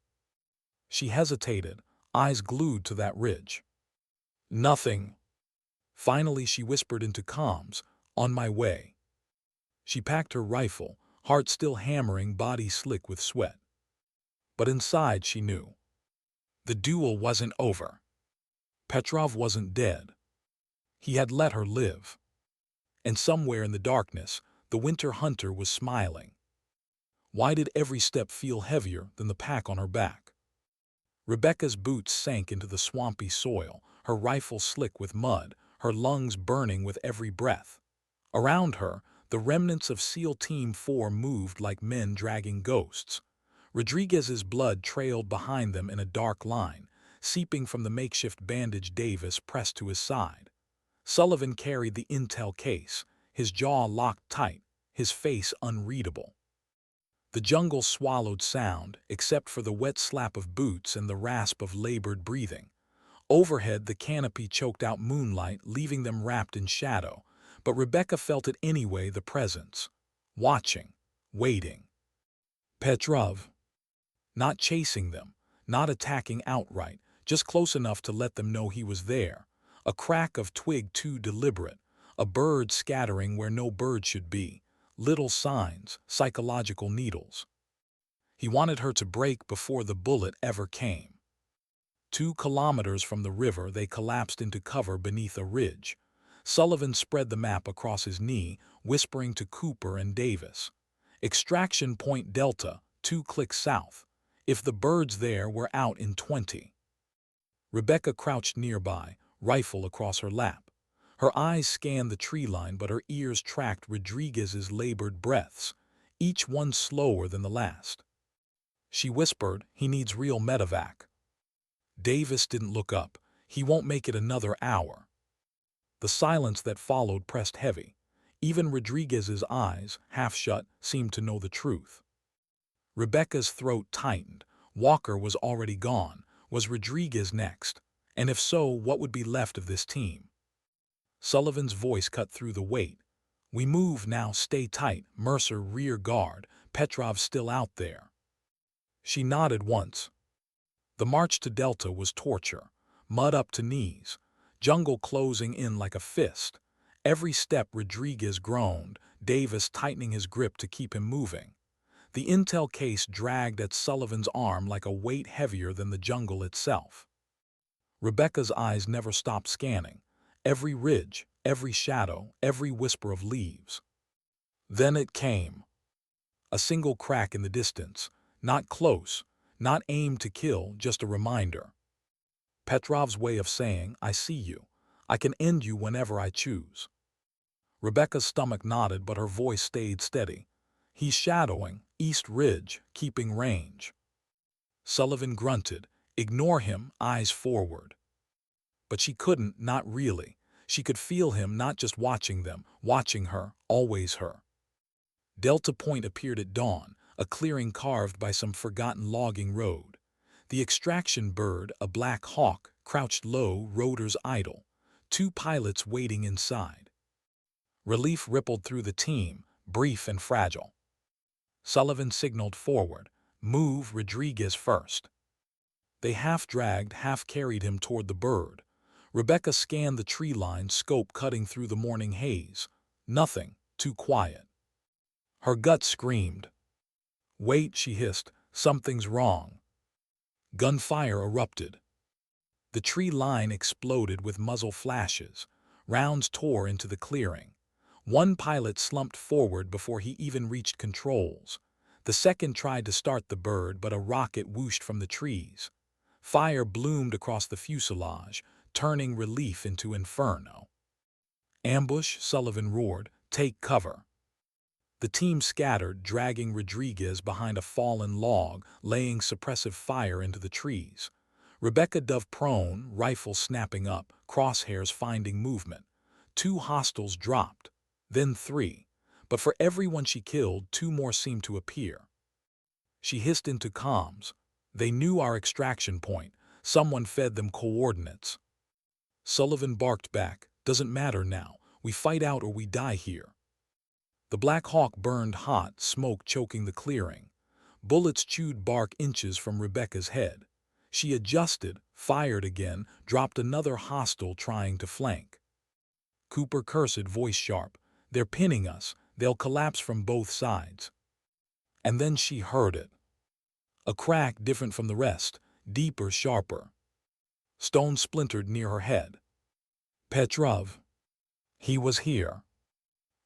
She hesitated, eyes glued to that ridge. "Nothing." Finally she whispered into comms, "On my way." She packed her rifle, heart still hammering, body slick with sweat. But inside she knew. The duel wasn't over. Petrov wasn't dead. He had let her live. And somewhere in the darkness, the winter hunter was smiling. Why did every step feel heavier than the pack on her back? Rebecca's boots sank into the swampy soil, her rifle slick with mud, her lungs burning with every breath. Around her, the remnants of SEAL Team 4 moved like men dragging ghosts. Rodriguez's blood trailed behind them in a dark line, seeping from the makeshift bandage Davis pressed to his side. Sullivan carried the intel case, his jaw locked tight, his face unreadable. The jungle swallowed sound, except for the wet slap of boots and the rasp of labored breathing. Overhead, the canopy choked out moonlight, leaving them wrapped in shadow. But Rebecca felt it anyway, the presence. Watching, waiting. Petrov. Not chasing them, not attacking outright, just close enough to let them know he was there. A crack of twig too deliberate, a bird scattering where no bird should be. Little signs, psychological needles. He wanted her to break before the bullet ever came. 2 kilometers from the river, they collapsed into cover beneath a ridge. Sullivan spread the map across his knee, whispering to Cooper and Davis. "Extraction point Delta, 2 clicks south. If the birds there were out in 20. Rebecca crouched nearby, rifle across her lap. Her eyes scanned the tree line, but her ears tracked Rodriguez's labored breaths, each one slower than the last. She whispered, "He needs real medevac." Davis didn't look up. "He won't make it another hour." The silence that followed pressed heavy. Even Rodriguez's eyes, half shut, seemed to know the truth. Rebecca's throat tightened. Walker was already gone. Was Rodriguez next? And if so, what would be left of this team? Sullivan's voice cut through the weight. "We move now, stay tight. Mercer rear guard. Petrov's still out there." She nodded once. The march to Delta was torture. Mud up to knees. Jungle closing in like a fist. Every step Rodriguez groaned, Davis tightening his grip to keep him moving. The intel case dragged at Sullivan's arm like a weight heavier than the jungle itself. Rebecca's eyes never stopped scanning. Every ridge, every shadow, every whisper of leaves. Then it came. A single crack in the distance. Not close, not aimed to kill, just a reminder. Petrov's way of saying, I see you. I can end you whenever I choose. Rebecca's stomach nodded, but her voice stayed steady. He's shadowing, East Ridge, keeping range. Sullivan grunted. Ignore him, eyes forward. But she couldn't, not really. She could feel him not just watching them, watching her, always her. Delta Point appeared at dawn, a clearing carved by some forgotten logging road. The extraction bird, a black hawk, crouched low, rotors idle. 2 pilots waiting inside. Relief rippled through the team, brief and fragile. Sullivan signaled forward. Move Rodriguez first. They half-dragged, half-carried him toward the bird. Rebecca scanned the tree line, scope cutting through the morning haze. Nothing, too quiet. Her gut screamed. Wait, she hissed, something's wrong. Gunfire erupted. The tree line exploded with muzzle flashes. Rounds tore into the clearing. 1 pilot slumped forward before he even reached controls. The second tried to start the bird, but a rocket whooshed from the trees. Fire bloomed across the fuselage, turning relief into inferno. Ambush, Sullivan roared. Take cover. The team scattered, dragging Rodriguez behind a fallen log, laying suppressive fire into the trees. Rebecca dove prone, rifle snapping up, crosshairs finding movement. 2 hostiles dropped, then 3. But for everyone she killed, 2 more seemed to appear. She hissed into comms. They knew our extraction point. Someone fed them coordinates. Sullivan barked back. Doesn't matter now. We fight out or we die here. The Black Hawk burned hot, smoke choking the clearing. Bullets chewed bark inches from Rebecca's head. She adjusted, fired again, dropped another hostile trying to flank. Cooper cursed, voice sharp. They're pinning us. They'll collapse from both sides. And then she heard it. A crack different from the rest, deeper, sharper. Stone splintered near her head. Petrov. He was here.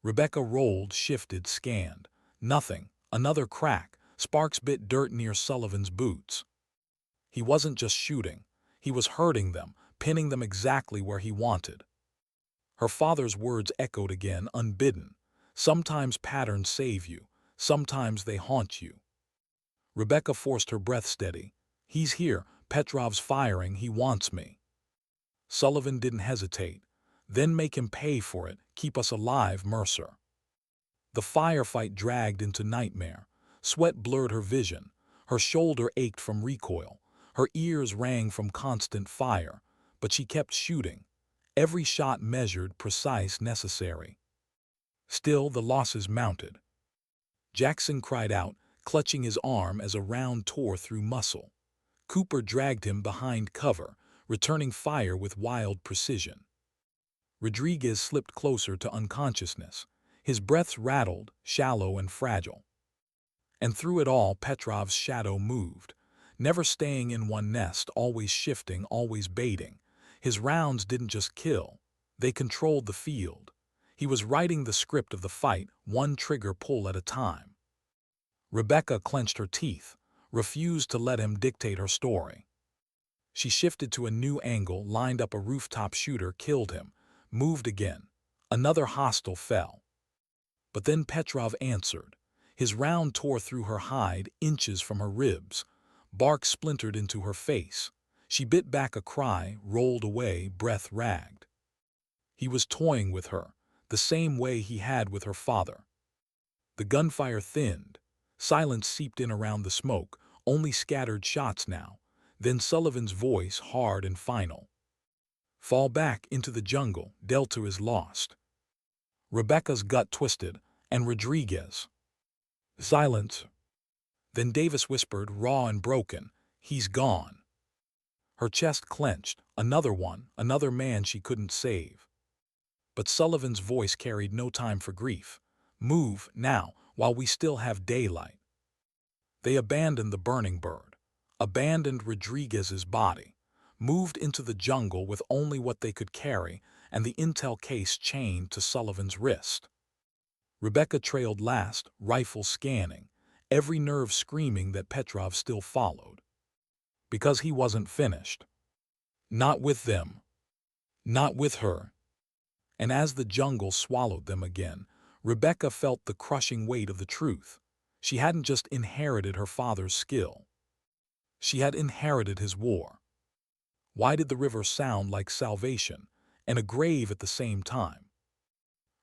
Rebecca rolled, shifted, scanned. Nothing. Another crack. Sparks bit dirt near Sullivan's boots. He wasn't just shooting. He was hurting them, pinning them exactly where he wanted. Her father's words echoed again, unbidden. Sometimes patterns save you. Sometimes they haunt you. Rebecca forced her breath steady. He's here. Petrov's firing. He wants me. Sullivan didn't hesitate. Then make him pay for it. Keep us alive, Mercer. The firefight dragged into nightmare. Sweat blurred her vision. Her shoulder ached from recoil. Her ears rang from constant fire. But she kept shooting. Every shot measured, precise, necessary. Still, the losses mounted. Jackson cried out, clutching his arm as a round tore through muscle. Cooper dragged him behind cover, returning fire with wild precision. Rodriguez slipped closer to unconsciousness. His breaths rattled, shallow and fragile. And through it all, Petrov's shadow moved, never staying in one nest, always shifting, always baiting. His rounds didn't just kill, they controlled the field. He was writing the script of the fight, one trigger pull at a time. Rebecca clenched her teeth, refused to let him dictate her story. She shifted to a new angle, lined up a rooftop shooter, killed him, moved again. Another hostile fell. But then Petrov answered. His round tore through her hide, inches from her ribs. Bark splintered into her face. She bit back a cry, rolled away, breath ragged. He was toying with her, the same way he had with her father. The gunfire thinned. Silence seeped in around the smoke, only scattered shots now. Then Sullivan's voice, hard and final. Fall back into the jungle, Delta is lost. Rebecca's gut twisted, and Rodriguez. Silence. Then Davis whispered, raw and broken, he's gone. Her chest clenched, another one, another man she couldn't save. But Sullivan's voice carried no time for grief. Move, now, while we still have daylight. They abandoned the burning bird, abandoned Rodriguez's body, moved into the jungle with only what they could carry and the intel case chained to Sullivan's wrist. Rebecca trailed last, rifle scanning, every nerve screaming that Petrov still followed. Because he wasn't finished. Not with them. Not with her. And as the jungle swallowed them again, Rebecca felt the crushing weight of the truth. She hadn't just inherited her father's skill. She had inherited his war. Why did the river sound like salvation and a grave at the same time?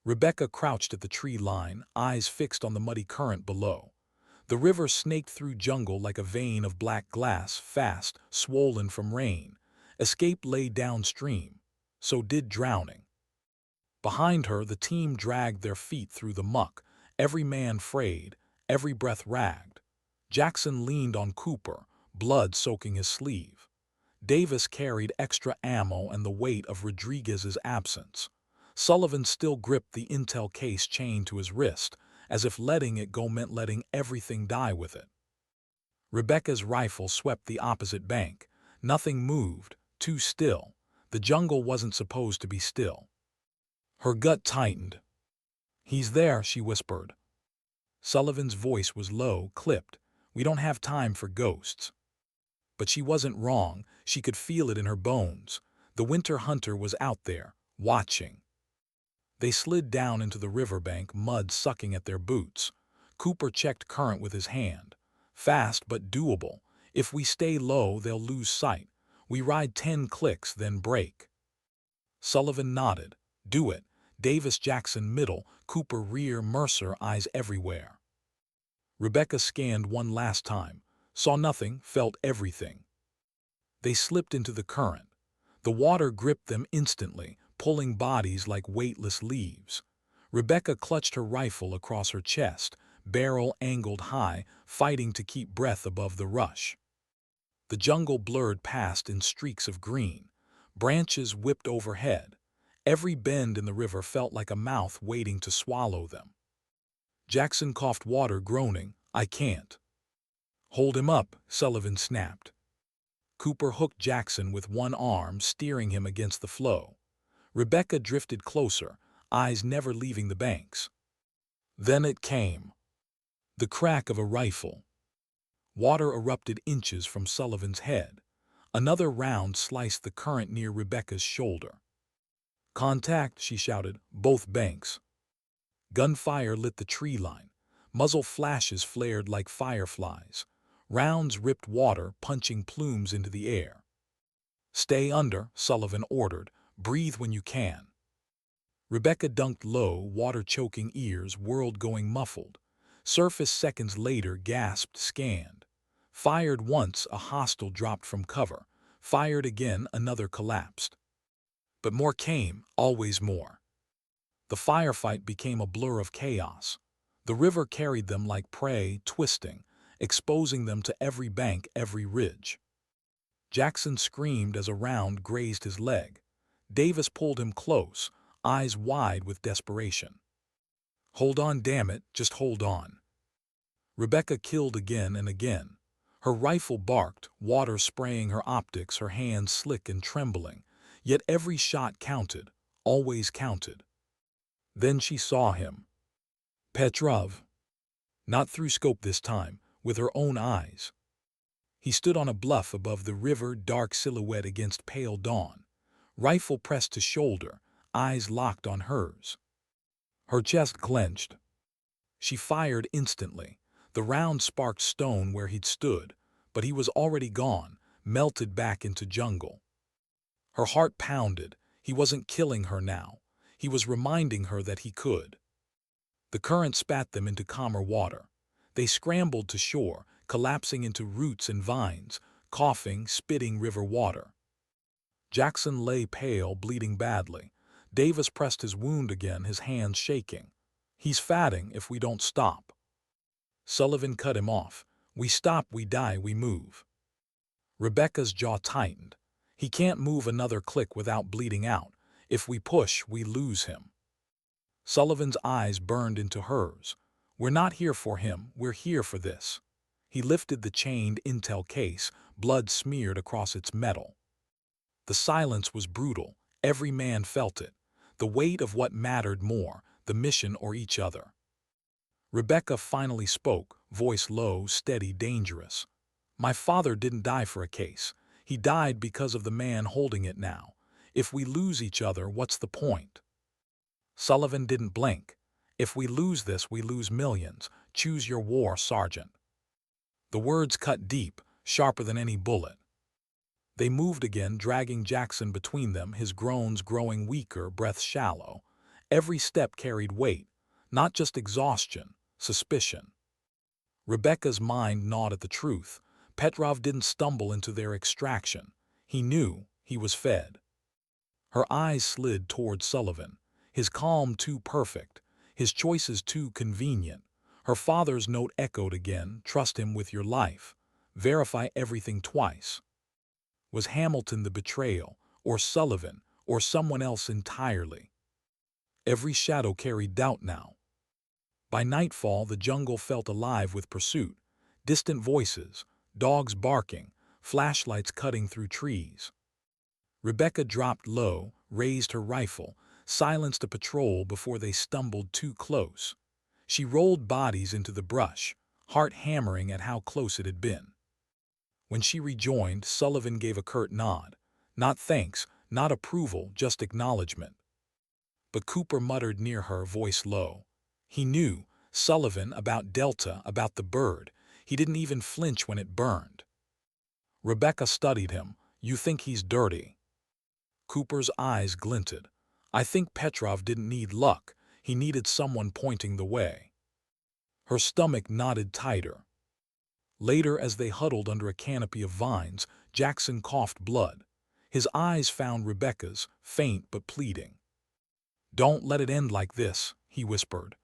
Rebecca crouched at the tree line, eyes fixed on the muddy current below. The river snaked through jungle like a vein of black glass, fast, swollen from rain. Escape lay downstream. So did drowning. Behind her, the team dragged their feet through the muck, every man frayed, every breath ragged. Jackson leaned on Cooper, blood soaking his sleeve. Davis carried extra ammo and the weight of Rodriguez's absence. Sullivan still gripped the intel case chained to his wrist, as if letting it go meant letting everything die with it. Rebecca's rifle swept the opposite bank. Nothing moved, too still. The jungle wasn't supposed to be still. Her gut tightened. "He's there," she whispered. Sullivan's voice was low, clipped. "We don't have time for ghosts." But she wasn't wrong. She could feel it in her bones. The winter hunter was out there, watching. They slid down into the riverbank, mud sucking at their boots. Cooper checked current with his hand. "Fast but doable. If we stay low, they'll lose sight. We ride 10 clicks, then break." Sullivan nodded. "Do it." Davis Jackson middle, Cooper rear, Mercer eyes everywhere. Rebecca scanned one last time. Saw nothing, felt everything. They slipped into the current. The water gripped them instantly, pulling bodies like weightless leaves. Rebecca clutched her rifle across her chest, barrel angled high, fighting to keep breath above the rush. The jungle blurred past in streaks of green. Branches whipped overhead. Every bend in the river felt like a mouth waiting to swallow them. Jackson coughed water, groaning, "I can't." "Hold him up," Sullivan snapped. Cooper hooked Jackson with one arm, steering him against the flow. Rebecca drifted closer, eyes never leaving the banks. Then it came. The crack of a rifle. Water erupted inches from Sullivan's head. Another round sliced the current near Rebecca's shoulder. "Contact," she shouted, "both banks." Gunfire lit the tree line. Muzzle flashes flared like fireflies. Rounds ripped water, punching plumes into the air. "Stay under," Sullivan ordered. "Breathe when you can." Rebecca dunked low, water choking ears, world going muffled. Surface seconds later, gasped, scanned. Fired once, a hostile dropped from cover. Fired again, another collapsed. But more came, always more. The firefight became a blur of chaos. The river carried them like prey, twisting, exposing them to every bank, every ridge. Jackson screamed as a round grazed his leg. Davis pulled him close, eyes wide with desperation. "Hold on, damn it, just hold on." Rebecca killed again and again. Her rifle barked, water spraying her optics, her hands slick and trembling. Yet every shot counted, always counted. Then she saw him. Petrov. Not through scope this time, with her own eyes. He stood on a bluff above the river, dark silhouette against pale dawn. Rifle pressed to shoulder, eyes locked on hers. Her chest clenched. She fired instantly. The round sparked stone where he'd stood, but he was already gone, melted back into jungle. Her heart pounded. He wasn't killing her now. He was reminding her that he could. The current spat them into calmer water. They scrambled to shore, collapsing into roots and vines, coughing, spitting river water. Jackson lay pale, bleeding badly. Davis pressed his wound again, his hands shaking. "He's fatting if we don't stop." Sullivan cut him off. "We stop, we die, we move." Rebecca's jaw tightened. "He can't move another click without bleeding out. If we push, we lose him." Sullivan's eyes burned into hers. "We're not here for him, we're here for this." He lifted the chained intel case, blood smeared across its metal. The silence was brutal. Every man felt it. The weight of what mattered more, the mission or each other. Rebecca finally spoke, voice low, steady, dangerous. "My father didn't die for a case. He died because of the man holding it now. If we lose each other, what's the point? Sullivan didn't blink. If we lose this, we lose millions. Choose your war, Sergeant. The words cut deep, sharper than any bullet. They moved again, dragging Jackson between them, his groans growing weaker, breath shallow. Every step carried weight, not just exhaustion, suspicion. Rebecca's mind gnawed at the truth. Petrov didn't stumble into their extraction. He knew he was fed. Her eyes slid toward Sullivan, his calm too perfect, his choices too convenient. Her father's note echoed again, trust him with your life. Verify everything twice. Was Hamilton the betrayal, or Sullivan, or someone else entirely? Every shadow carried doubt now. By nightfall, the jungle felt alive with pursuit. Distant voices, dogs barking, flashlights cutting through trees. Rebecca dropped low, raised her rifle, silenced a patrol before they stumbled too close. She rolled bodies into the brush, heart hammering at how close it had been. When she rejoined, Sullivan gave a curt nod. Not thanks, not approval, just acknowledgement. But Cooper muttered near her, voice low. He knew, Sullivan, about Delta, about the bird. He didn't even flinch when it burned. Rebecca studied him. You think he's dirty? Cooper's eyes glinted. I think Petrov didn't need luck. He needed someone pointing the way. Her stomach knotted tighter. Later, as they huddled under a canopy of vines, Jackson coughed blood. His eyes found Rebecca's, faint but pleading. Don't let it end like this, he whispered.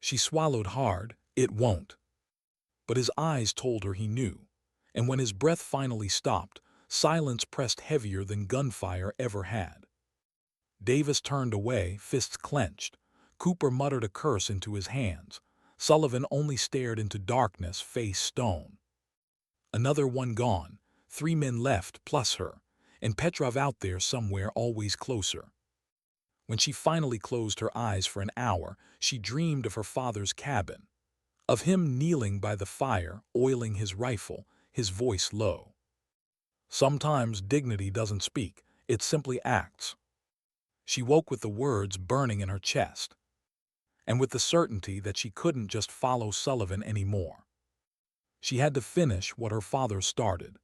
She swallowed hard. It won't. But his eyes told her he knew. And when his breath finally stopped, silence pressed heavier than gunfire ever had. Davis turned away, fists clenched. Cooper muttered a curse into his hands. Sullivan only stared into darkness, face stone. Another one gone, 3 men left plus her, and Petrov out there somewhere, always closer. When she finally closed her eyes for an hour, she dreamed of her father's cabin, of him kneeling by the fire, oiling his rifle, his voice low. Sometimes dignity doesn't speak, it simply acts. She woke with the words burning in her chest, and with the certainty that she couldn't just follow Sullivan anymore. She had to finish what her father started,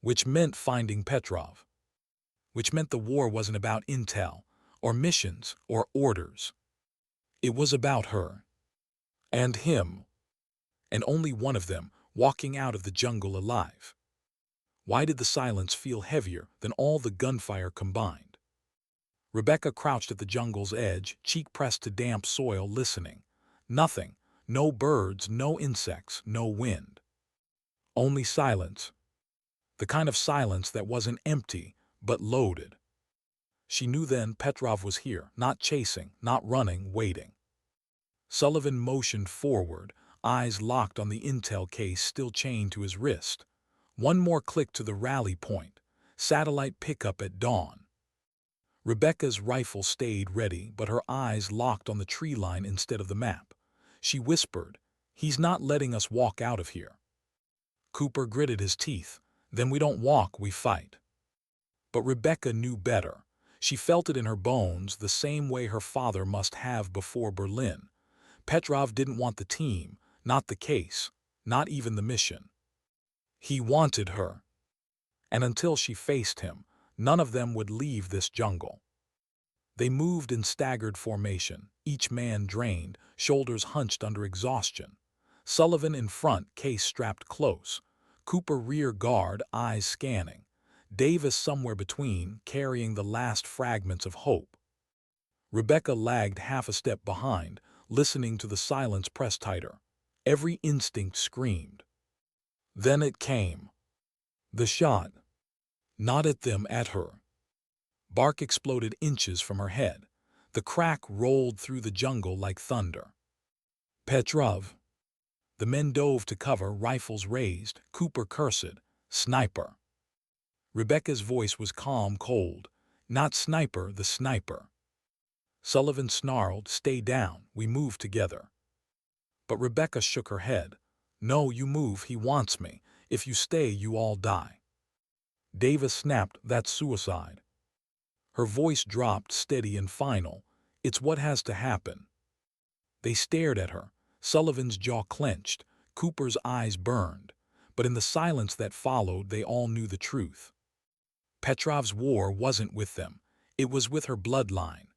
which meant finding Petrov, which meant the war wasn't about intel, or missions, or orders. It was about her, and him, and only one of them walking out of the jungle alive. Why did the silence feel heavier than all the gunfire combined? Rebecca crouched at the jungle's edge, cheek pressed to damp soil, listening. Nothing. No birds, no insects, no wind. Only silence. The kind of silence that wasn't empty, but loaded. She knew then Petrov was here, not chasing, not running, waiting. Sullivan motioned forward, eyes locked on the intel case still chained to his wrist. One more click to the rally point. Satellite pickup at dawn. Rebecca's rifle stayed ready, but her eyes locked on the tree line instead of the map. She whispered, he's not letting us walk out of here. Cooper gritted his teeth. Then we don't walk, we fight. But Rebecca knew better. She felt it in her bones, the same way her father must have before Berlin. Petrov didn't want the team, not the case, not even the mission. He wanted her. And until she faced him, none of them would leave this jungle. They moved in staggered formation, each man drained, shoulders hunched under exhaustion. Sullivan in front, case strapped close. Cooper rear guard, eyes scanning. Davis somewhere between, carrying the last fragments of hope. Rebecca lagged half a step behind, listening to the silence press tighter. Every instinct screamed. Then it came. The shot. Not at them, at her. Bark exploded inches from her head. The crack rolled through the jungle like thunder. Petrov. The men dove to cover, rifles raised. Cooper cursed. Sniper. Rebecca's voice was calm, cold. Not sniper, the sniper. Sullivan snarled, stay down, we move together. But Rebecca shook her head. No, you move, he wants me. If you stay, you all die. Davis snapped, "That's suicide." Her voice dropped, steady and final. "It's what has to happen." They stared at her. Sullivan's jaw clenched. Cooper's eyes burned. But in the silence that followed, they all knew the truth. Petrov's war wasn't with them. It was with her bloodline.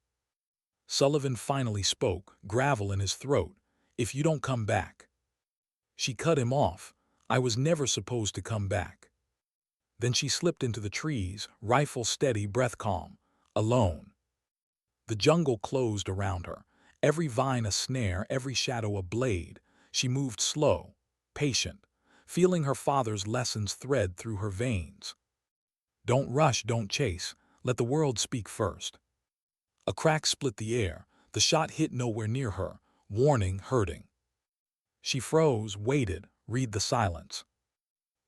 Sullivan finally spoke, gravel in his throat. "If you don't come back." She cut him off. "I was never supposed to come back." Then she slipped into the trees, rifle steady, breath calm. Alone. The jungle closed around her. Every vine a snare, every shadow a blade. She moved slow, patient, feeling her father's lessons thread through her veins. Don't rush, don't chase. Let the world speak first. A crack split the air. The shot hit nowhere near her. Warning, hurting. She froze, waited, read the silence.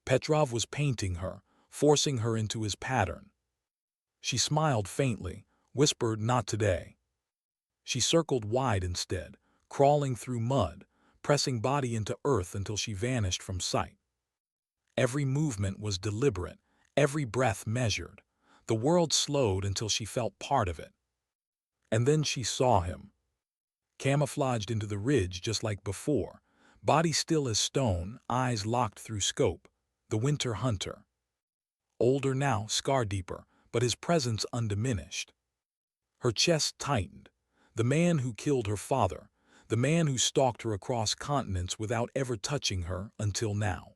Petrov was painting her, forcing her into his pattern. She smiled faintly, whispered, "Not today." She circled wide instead, crawling through mud, pressing body into earth until she vanished from sight. Every movement was deliberate, every breath measured. The world slowed until she felt part of it. And then she saw him. Camouflaged into the ridge just like before, body still as stone, eyes locked through scope. The Winter Hunter. Older now, scar deeper, but his presence undiminished. Her chest tightened. The man who killed her father, the man who stalked her across continents without ever touching her until now.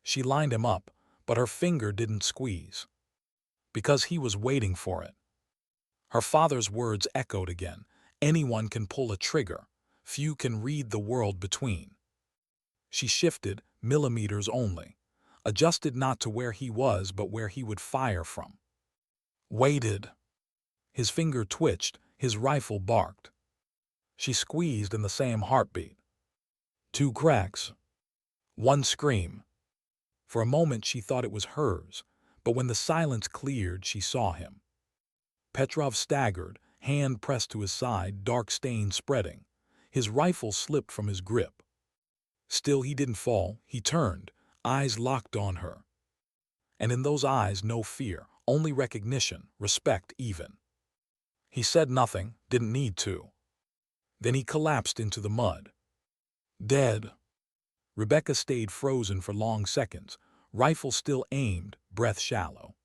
She lined him up, but her finger didn't squeeze. Because he was waiting for it. Her father's words echoed again. Anyone can pull a trigger. Few can read the world between. She shifted, millimeters only. Adjusted not to where he was, but where he would fire from. Waited. His finger twitched, his rifle barked. She squeezed in the same heartbeat. 2 cracks. 1 scream. For a moment she thought it was hers, but when the silence cleared, she saw him. Petrov staggered, hand pressed to his side, dark stain spreading. His rifle slipped from his grip. Still he didn't fall. He turned, eyes locked on her. And in those eyes no fear, only recognition, respect even. He said nothing, didn't need to. Then he collapsed into the mud. Dead. Rebecca stayed frozen for long seconds, rifle still aimed, breath shallow.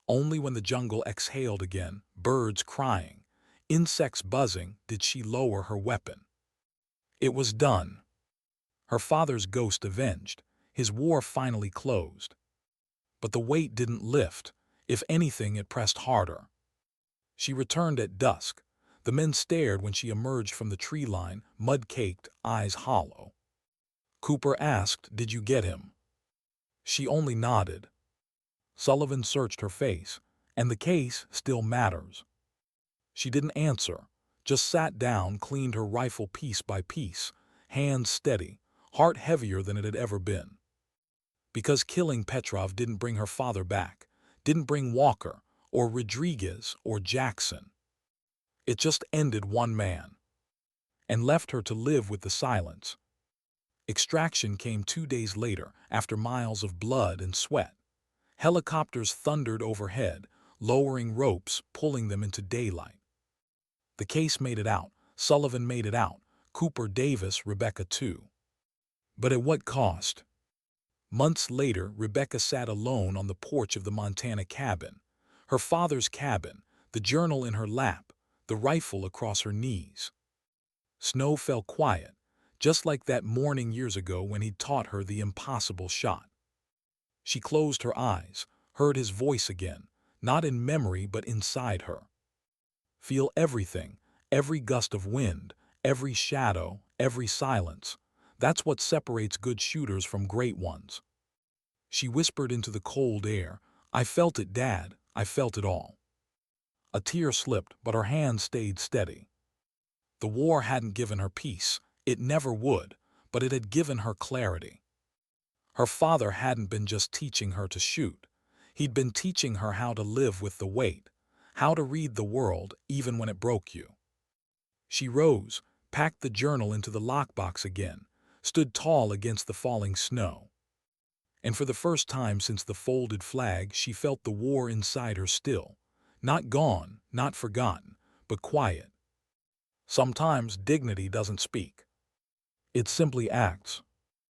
Only when the jungle exhaled again, birds crying, insects buzzing, did she lower her weapon. It was done. Her father's ghost avenged, his war finally closed. But the weight didn't lift. If anything, it pressed harder. She returned at dusk. The men stared when she emerged from the tree line, mud-caked, eyes hollow. Cooper asked, "Did you get him?" She only nodded. Sullivan searched her face, and the case still matters. She didn't answer, just sat down, cleaned her rifle piece by piece, hands steady, heart heavier than it had ever been. Because killing Petrov didn't bring her father back, didn't bring Walker, or Rodriguez, or Jackson. It just ended one man, and left her to live with the silence. Extraction came 2 days later, after miles of blood and sweat. Helicopters thundered overhead, lowering ropes, pulling them into daylight. The case made it out. Sullivan made it out. Cooper, Davis, Rebecca too. But at what cost? Months later, Rebecca sat alone on the porch of the Montana cabin. Her father's cabin, the journal in her lap, the rifle across her knees. Snow fell quiet, just like that morning years ago when he'd taught her the impossible shot. She closed her eyes, heard his voice again, not in memory but inside her. Feel everything, every gust of wind, every shadow, every silence. That's what separates good shooters from great ones. She whispered into the cold air, "I felt it, Dad, I felt it all." A tear slipped, but her hand stayed steady. The war hadn't given her peace, it never would, but it had given her clarity. Her father hadn't been just teaching her to shoot. He'd been teaching her how to live with the weight, how to read the world even when it broke you. She rose, packed the journal into the lockbox again, stood tall against the falling snow. And for the first time since the folded flag, she felt the war inside her still. Not gone, not forgotten, but quiet. Sometimes dignity doesn't speak. It simply acts.